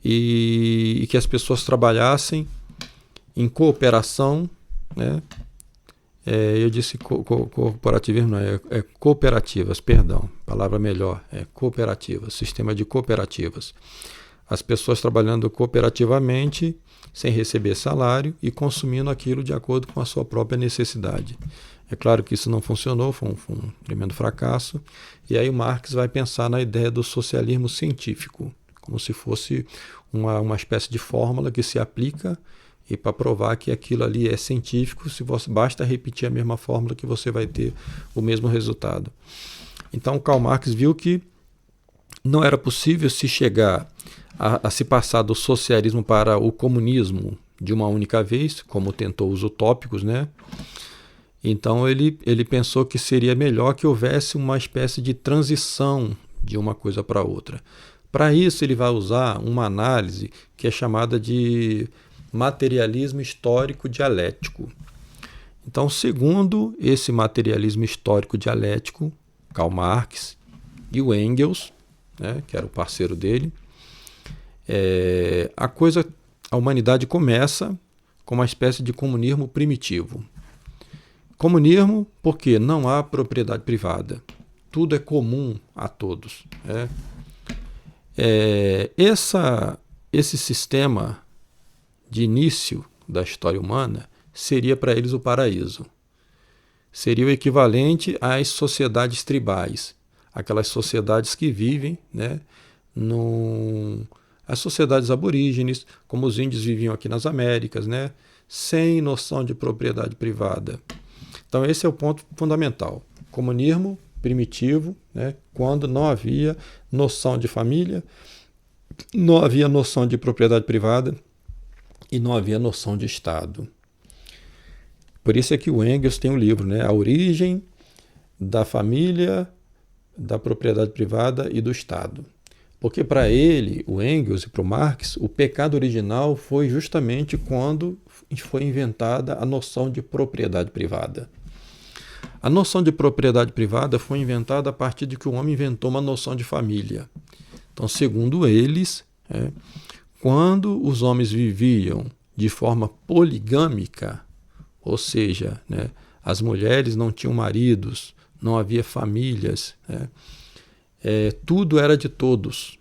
e que as pessoas trabalhassem em cooperação, né? Eu disse corporativismo, não, é cooperativas, perdão, palavra melhor, é cooperativas, sistema de cooperativas. As pessoas trabalhando cooperativamente, sem receber salário e consumindo aquilo de acordo com a sua própria necessidade. É claro que isso não funcionou, foi um tremendo fracasso, e aí o Marx vai pensar na ideia do socialismo científico, como se fosse uma espécie de fórmula que se aplica, e para provar que aquilo ali é científico, se você basta repetir a mesma fórmula que você vai ter o mesmo resultado. Então Karl Marx viu que não era possível se chegar a se passar do socialismo para o comunismo de uma única vez, como tentou os utópicos, né? Então ele pensou que seria melhor que houvesse uma espécie de transição de uma coisa para outra. Para isso ele vai usar uma análise que é chamada de materialismo histórico dialético. Então, segundo esse materialismo histórico dialético, Karl Marx e o Engels, né, que era o parceiro dele, a humanidade começa com uma espécie de comunismo primitivo. Comunismo porque não há propriedade privada. Tudo é comum a todos. Esse sistema de início da história humana seria para eles o paraíso. Seria o equivalente às sociedades tribais, aquelas sociedades que vivem, né, as sociedades aborígenes, como os índios viviam aqui nas Américas, né, sem noção de propriedade privada. Então esse é o ponto fundamental. Comunismo primitivo, né, quando não havia noção de família, não havia noção de propriedade privada e não havia noção de Estado. Por isso é que o Engels tem um livro, né, A Origem da Família, da Propriedade Privada e do Estado. Porque para ele, o Engels, e para o Marx, o pecado original foi justamente quando foi inventada a noção de propriedade privada. A noção de propriedade privada foi inventada a partir de que o homem inventou uma noção de família. Então, segundo eles, quando os homens viviam de forma poligâmica, ou seja, né, as mulheres não tinham maridos, não havia famílias, né, tudo era de todos.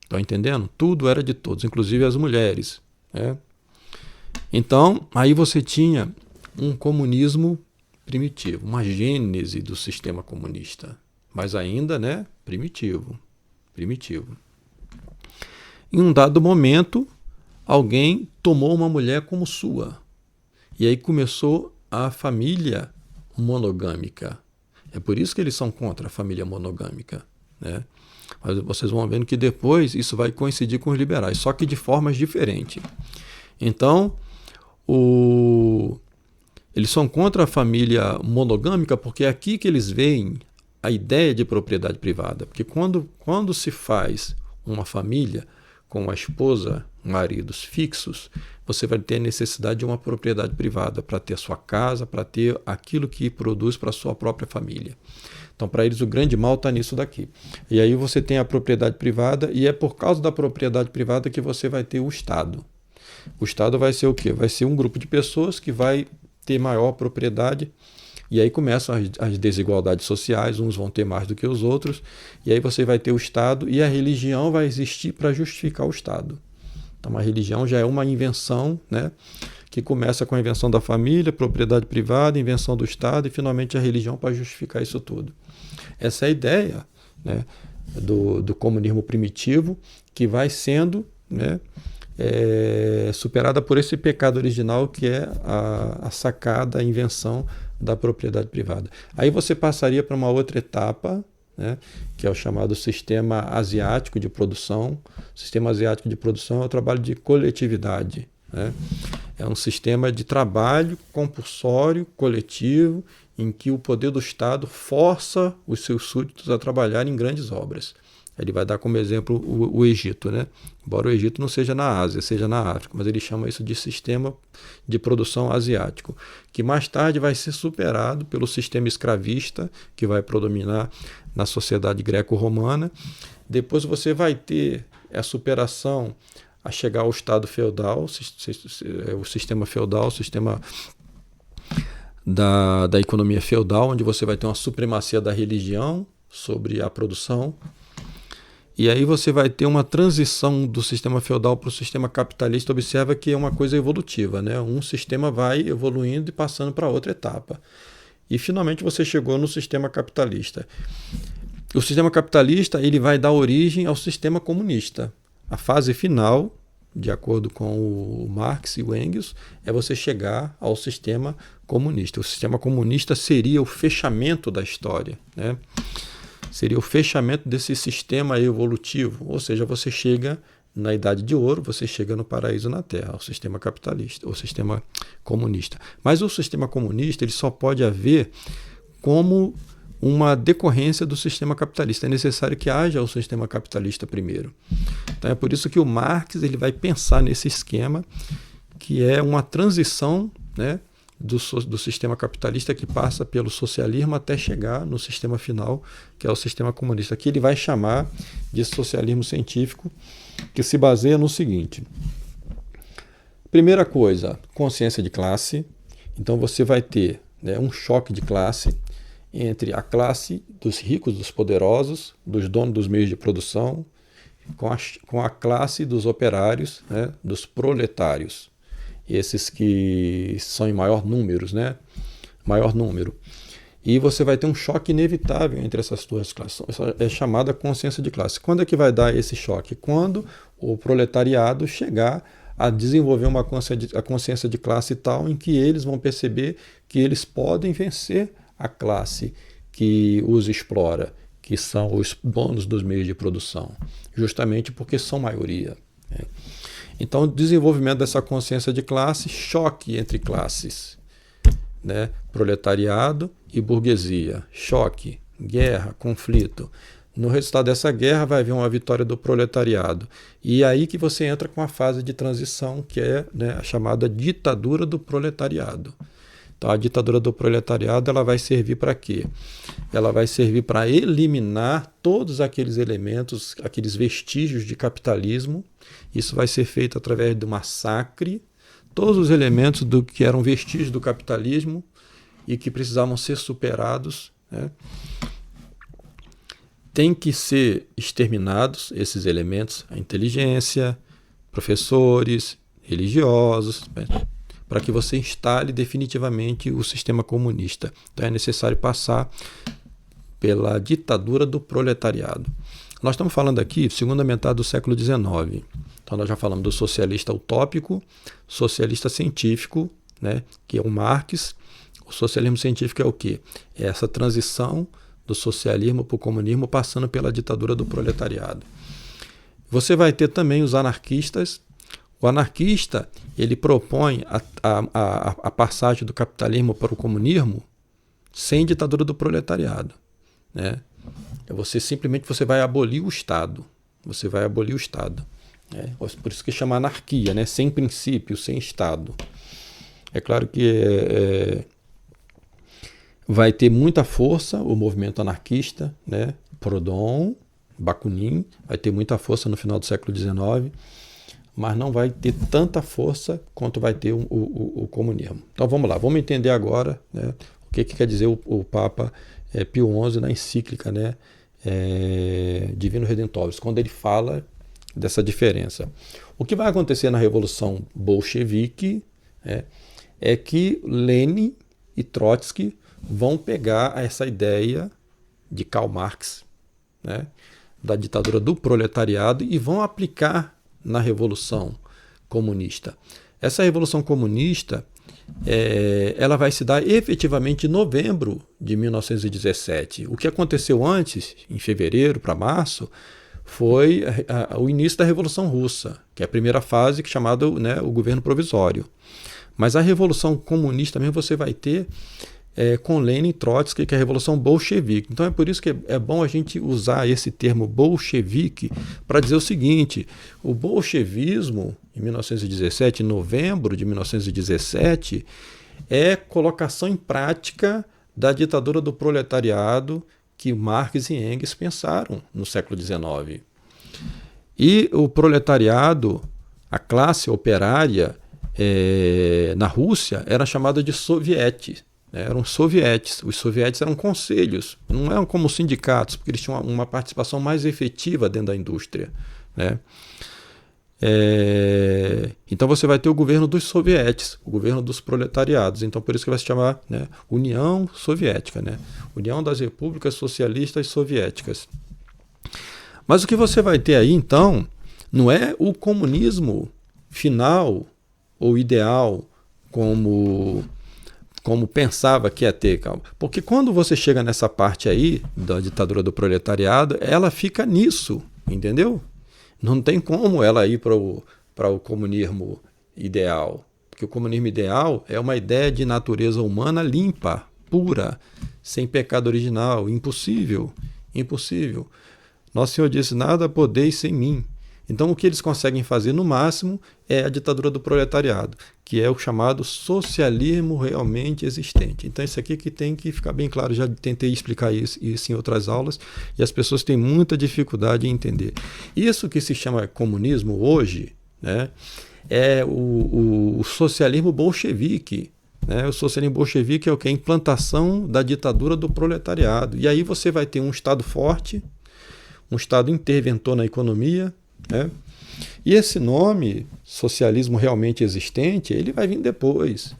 Estão entendendo? Tudo era de todos, inclusive as mulheres. Né? Então, aí você tinha um comunismo primitivo, uma gênese do sistema comunista, mas ainda, né, primitivo. Em um dado momento, alguém tomou uma mulher como sua. E aí começou a família monogâmica. É por isso que eles são contra a família monogâmica. Né? Mas vocês vão vendo que depois isso vai coincidir com os liberais, só que de formas diferentes. Então, eles são contra a família monogâmica porque é aqui que eles veem a ideia de propriedade privada. Porque quando se faz uma família com uma esposa, maridos fixos, você vai ter necessidade de uma propriedade privada para ter a sua casa, para ter aquilo que produz para a sua própria família. Então, para eles, o grande mal está nisso daqui. E aí você tem a propriedade privada, e é por causa da propriedade privada que você vai ter o Estado. O Estado vai ser o quê? Vai ser um grupo de pessoas que vai ter maior propriedade, e aí começam as desigualdades sociais, uns vão ter mais do que os outros, e aí você vai ter o Estado, e a religião vai existir para justificar o Estado. Então, a religião já é uma invenção, né, que começa com a invenção da família, propriedade privada, invenção do Estado e, finalmente, a religião para justificar isso tudo. Essa é a ideia, né, do comunismo primitivo, que vai sendo, né, superada por esse pecado original, que é a sacada, a invenção da propriedade privada. Aí você passaria para uma outra etapa, né, que é o chamado sistema asiático de produção. O sistema asiático de produção é o trabalho de coletividade, né? É um sistema de trabalho compulsório, coletivo, em que o poder do Estado força os seus súditos a trabalhar em grandes obras. Ele vai dar como exemplo o Egito, né? Embora o Egito não seja na Ásia, seja na África, mas ele chama isso de sistema de produção asiático, que mais tarde vai ser superado pelo sistema escravista, que vai predominar na sociedade greco-romana. Depois você vai ter a superação a chegar ao Estado feudal, o sistema feudal, o sistema da economia feudal, onde você vai ter uma supremacia da religião sobre a produção. E aí você vai ter uma transição do sistema feudal para o sistema capitalista. Observa que é uma coisa evolutiva, né? Um sistema vai evoluindo e passando para outra etapa. E finalmente você chegou no sistema capitalista. O sistema capitalista ele vai dar origem ao sistema comunista. A fase final, de acordo com o Marx e o Engels, é você chegar ao sistema comunista. O sistema comunista seria o fechamento da história, né? Seria o fechamento desse sistema evolutivo, ou seja, você chega na Idade de Ouro, você chega no paraíso na Terra, o sistema capitalista, o sistema comunista. Mas o sistema comunista ele só pode haver como uma decorrência do sistema capitalista. É necessário que haja o sistema capitalista primeiro. Então é por isso que o Marx ele vai pensar nesse esquema que é uma transição, né, do sistema capitalista que passa pelo socialismo até chegar no sistema final, que é o sistema comunista, que ele vai chamar de socialismo científico, que se baseia no seguinte. Primeira coisa, consciência de classe. Então você vai ter, né, um choque de classe entre a classe dos ricos, dos poderosos, dos donos dos meios de produção, com a classe dos operários, né, dos proletários. Esses que são em maior número, né? Maior número. E você vai ter um choque inevitável entre essas duas classes. Isso é chamada consciência de classe. Quando é que vai dar esse choque? Quando o proletariado chegar a desenvolver a consciência de classe tal em que eles vão perceber que eles podem vencer a classe que os explora, que são os donos dos meios de produção, justamente porque são maioria, né? Então, o desenvolvimento dessa consciência de classe, choque entre classes, né? Proletariado e burguesia, choque, guerra, conflito. No resultado dessa guerra vai haver uma vitória do proletariado. E é aí que você entra com a fase de transição, que é, né, a chamada ditadura do proletariado. Então, a ditadura do proletariado ela vai servir para quê? Ela vai servir para eliminar todos aqueles elementos, aqueles vestígios de capitalismo. Isso vai ser feito através do massacre, todos os elementos do que eram vestígios do capitalismo e que precisavam ser superados, né? Tem que ser exterminados esses elementos, a inteligência, professores, religiosos, né? Para que você instale definitivamente o sistema comunista. Então é necessário passar pela ditadura do proletariado. Nós estamos falando aqui, segunda metade do século XIX. Então nós já falamos do socialista utópico, socialista científico, né, que é o Marx. O socialismo científico é o quê? É essa transição do socialismo para o comunismo passando pela ditadura do proletariado. Você vai ter também os anarquistas. O anarquista ele propõe a passagem do capitalismo para o comunismo sem ditadura do proletariado, né? Você vai abolir o Estado. Você vai abolir o Estado, né? Por isso que chama anarquia, né? Sem princípio, sem Estado. É claro que vai ter muita força o movimento anarquista, né? Proudhon, Bakunin, vai ter muita força no final do século XIX, mas não vai ter tanta força quanto vai ter o comunismo. Então vamos lá, vamos entender agora, né, o que quer dizer o Papa Pio XI na encíclica, né, Divino Redemptoris, quando ele fala dessa diferença. O que vai acontecer na Revolução Bolchevique é que Lenin e Trotsky vão pegar essa ideia de Karl Marx, né, da ditadura do proletariado e vão aplicar na Revolução Comunista. Essa Revolução Comunista ela vai se dar efetivamente em novembro de 1917. O que aconteceu antes, em fevereiro para março, foi o início da Revolução Russa, que é a primeira fase, que é chamada, né, o governo provisório. Mas a Revolução Comunista mesmo você vai ter com Lenin e Trotsky, que é a Revolução Bolchevique. Então é por isso que é bom a gente usar esse termo bolchevique para dizer o seguinte: o bolchevismo, em 1917, em novembro de 1917, é colocação em prática da ditadura do proletariado que Marx e Engels pensaram no século XIX. E o proletariado, a classe operária na Rússia, era chamada de sovietes. Eram sovietes. Os sovietes eram conselhos, não eram como sindicatos, porque eles tinham uma participação mais efetiva dentro da indústria, né? Então você vai ter o governo dos sovietes, o governo dos proletariados. Então por isso que vai se chamar, né, União Soviética, né? União das Repúblicas Socialistas Soviéticas. Mas o que você vai ter aí, então, não é o comunismo final ou ideal como pensava que ia ter, calma. Porque quando você chega nessa parte aí da ditadura do proletariado, ela fica nisso, entendeu? Não tem como ela ir para o comunismo ideal. Porque o comunismo ideal é uma ideia de natureza humana limpa, pura, sem pecado original, impossível, impossível. Nosso Senhor disse, nada podeis sem mim. Então o que eles conseguem fazer no máximo é a ditadura do proletariado, que é o chamado socialismo realmente existente. Então isso aqui que tem que ficar bem claro, já tentei explicar isso em outras aulas e as pessoas têm muita dificuldade em entender. Isso que se chama comunismo hoje, né, é o socialismo bolchevique. Né? O socialismo bolchevique é o que? A implantação da ditadura do proletariado. E aí você vai ter um Estado forte, um Estado interventor na economia, né? E esse nome, socialismo realmente existente, ele vai vir depois.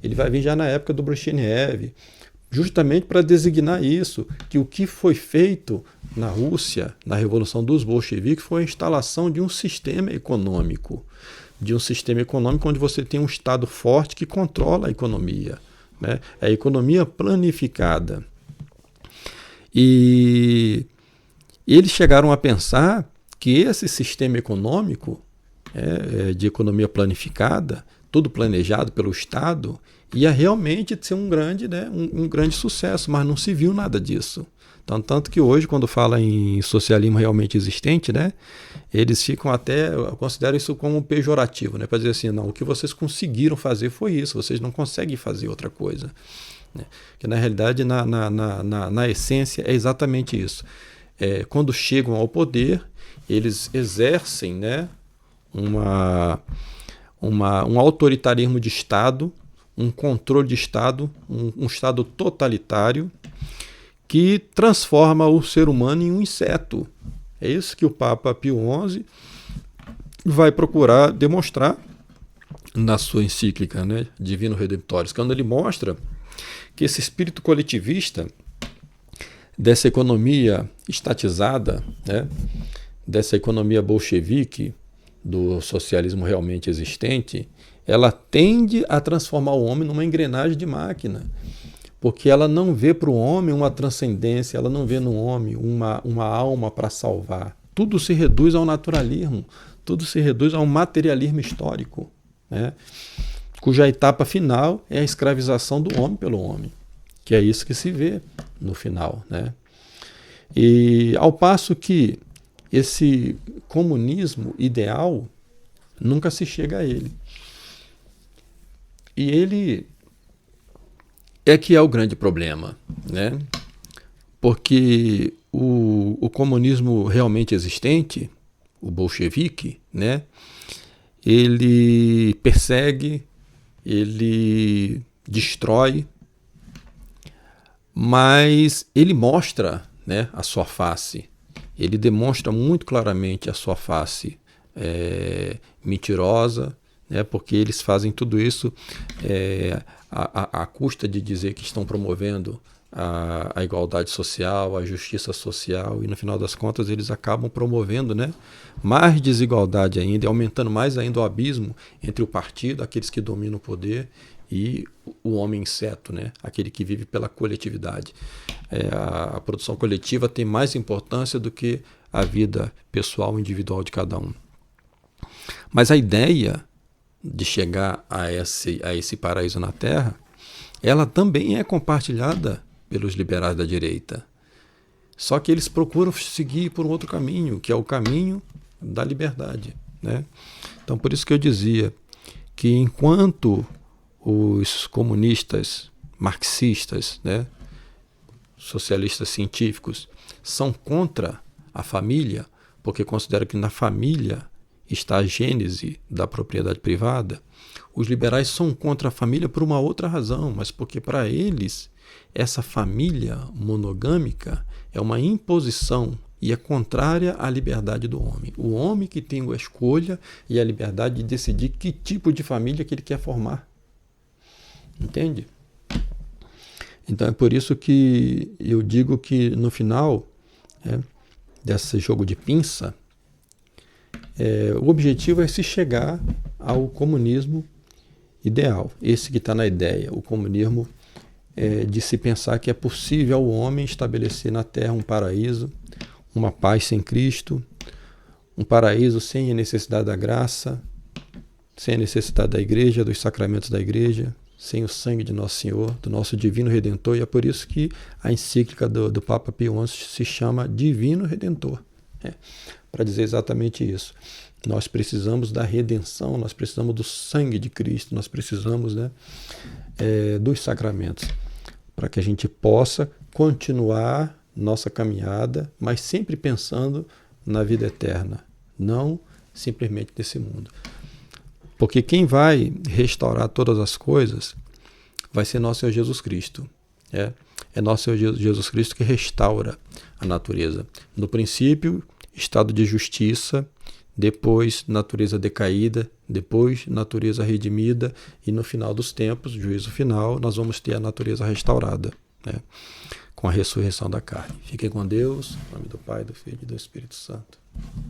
Ele vai vir já na época do Brezhnev, justamente para designar isso, que o que foi feito na Rússia, na Revolução dos Bolcheviques, foi a instalação de um sistema econômico. De um sistema econômico onde você tem um Estado forte que controla a economia. Né? A economia planificada. E eles chegaram a pensar que esse sistema econômico, de economia planificada, tudo planejado pelo Estado, ia realmente ser um grande, né, um grande sucesso, mas não se viu nada disso. Então, tanto que hoje, quando fala em socialismo realmente existente, né, eles ficam até, consideram isso como pejorativo, né, para dizer assim, não, o que vocês conseguiram fazer foi isso, vocês não conseguem fazer outra coisa. Né? Que na realidade, na essência, é exatamente isso. Quando chegam ao poder, eles exercem, né, um autoritarismo de Estado, um controle de Estado, um Estado totalitário que transforma o ser humano em um inseto. É isso que o Papa Pio XI vai procurar demonstrar na sua encíclica, né, Divino Redemptoris, quando ele mostra que esse espírito coletivista dessa economia estatizada, né, dessa economia bolchevique, do socialismo realmente existente, ela tende a transformar o homem numa engrenagem de máquina, porque ela não vê para o homem uma transcendência, ela não vê no homem uma alma para salvar. Tudo se reduz ao naturalismo, tudo se reduz a um materialismo histórico, né, cuja etapa final é a escravização do homem pelo homem, que é isso que se vê no final, né? E ao passo que esse comunismo ideal nunca se chega a ele. E ele que é o grande problema, né? Porque o comunismo realmente existente, o bolchevique, né? Ele persegue, ele destrói, mas ele mostra, né, a sua face. Ele demonstra muito claramente a sua face mentirosa, né, porque eles fazem tudo isso à custa de dizer que estão promovendo a igualdade social, a justiça social, e no final das contas eles acabam promovendo, né, mais desigualdade ainda, aumentando mais ainda o abismo entre o partido, aqueles que dominam o poder, e o homem inseto, né? Aquele que vive pela coletividade. A produção coletiva tem mais importância do que a vida pessoal, individual de cada um. Mas a ideia de chegar a esse paraíso na Terra, ela também é compartilhada pelos liberais da direita. Só que eles procuram seguir por um outro caminho, que é o caminho da liberdade, né? Então, por isso que eu dizia que enquanto os comunistas, marxistas, né, socialistas científicos, são contra a família, porque consideram que na família está a gênese da propriedade privada, os liberais são contra a família por uma outra razão, mas porque para eles essa família monogâmica é uma imposição e é contrária à liberdade do homem. O homem que tem a escolha e a liberdade de decidir que tipo de família que ele quer formar. Entende? Então é por isso que eu digo que no final desse jogo de pinça, o objetivo é se chegar ao comunismo ideal. Esse que está na ideia, o comunismo de se pensar que é possível ao homem estabelecer na Terra um paraíso, uma paz sem Cristo, um paraíso sem a necessidade da graça, sem a necessidade da igreja, dos sacramentos da igreja, sem o sangue de Nosso Senhor, do nosso Divino Redentor, e é por isso que a encíclica do Papa Pio XI se chama Divino Redentor, para dizer exatamente isso. Nós precisamos da redenção, nós precisamos do sangue de Cristo, nós precisamos, dos sacramentos, para que a gente possa continuar nossa caminhada, mas sempre pensando na vida eterna, não simplesmente nesse mundo. Porque quem vai restaurar todas as coisas vai ser nosso Senhor Jesus Cristo. É nosso Senhor Jesus Cristo que restaura a natureza. No princípio, estado de justiça, depois natureza decaída, depois natureza redimida, e no final dos tempos, juízo final, nós vamos ter a natureza restaurada, com a ressurreição da carne. Fiquem com Deus, em nome do Pai, do Filho e do Espírito Santo.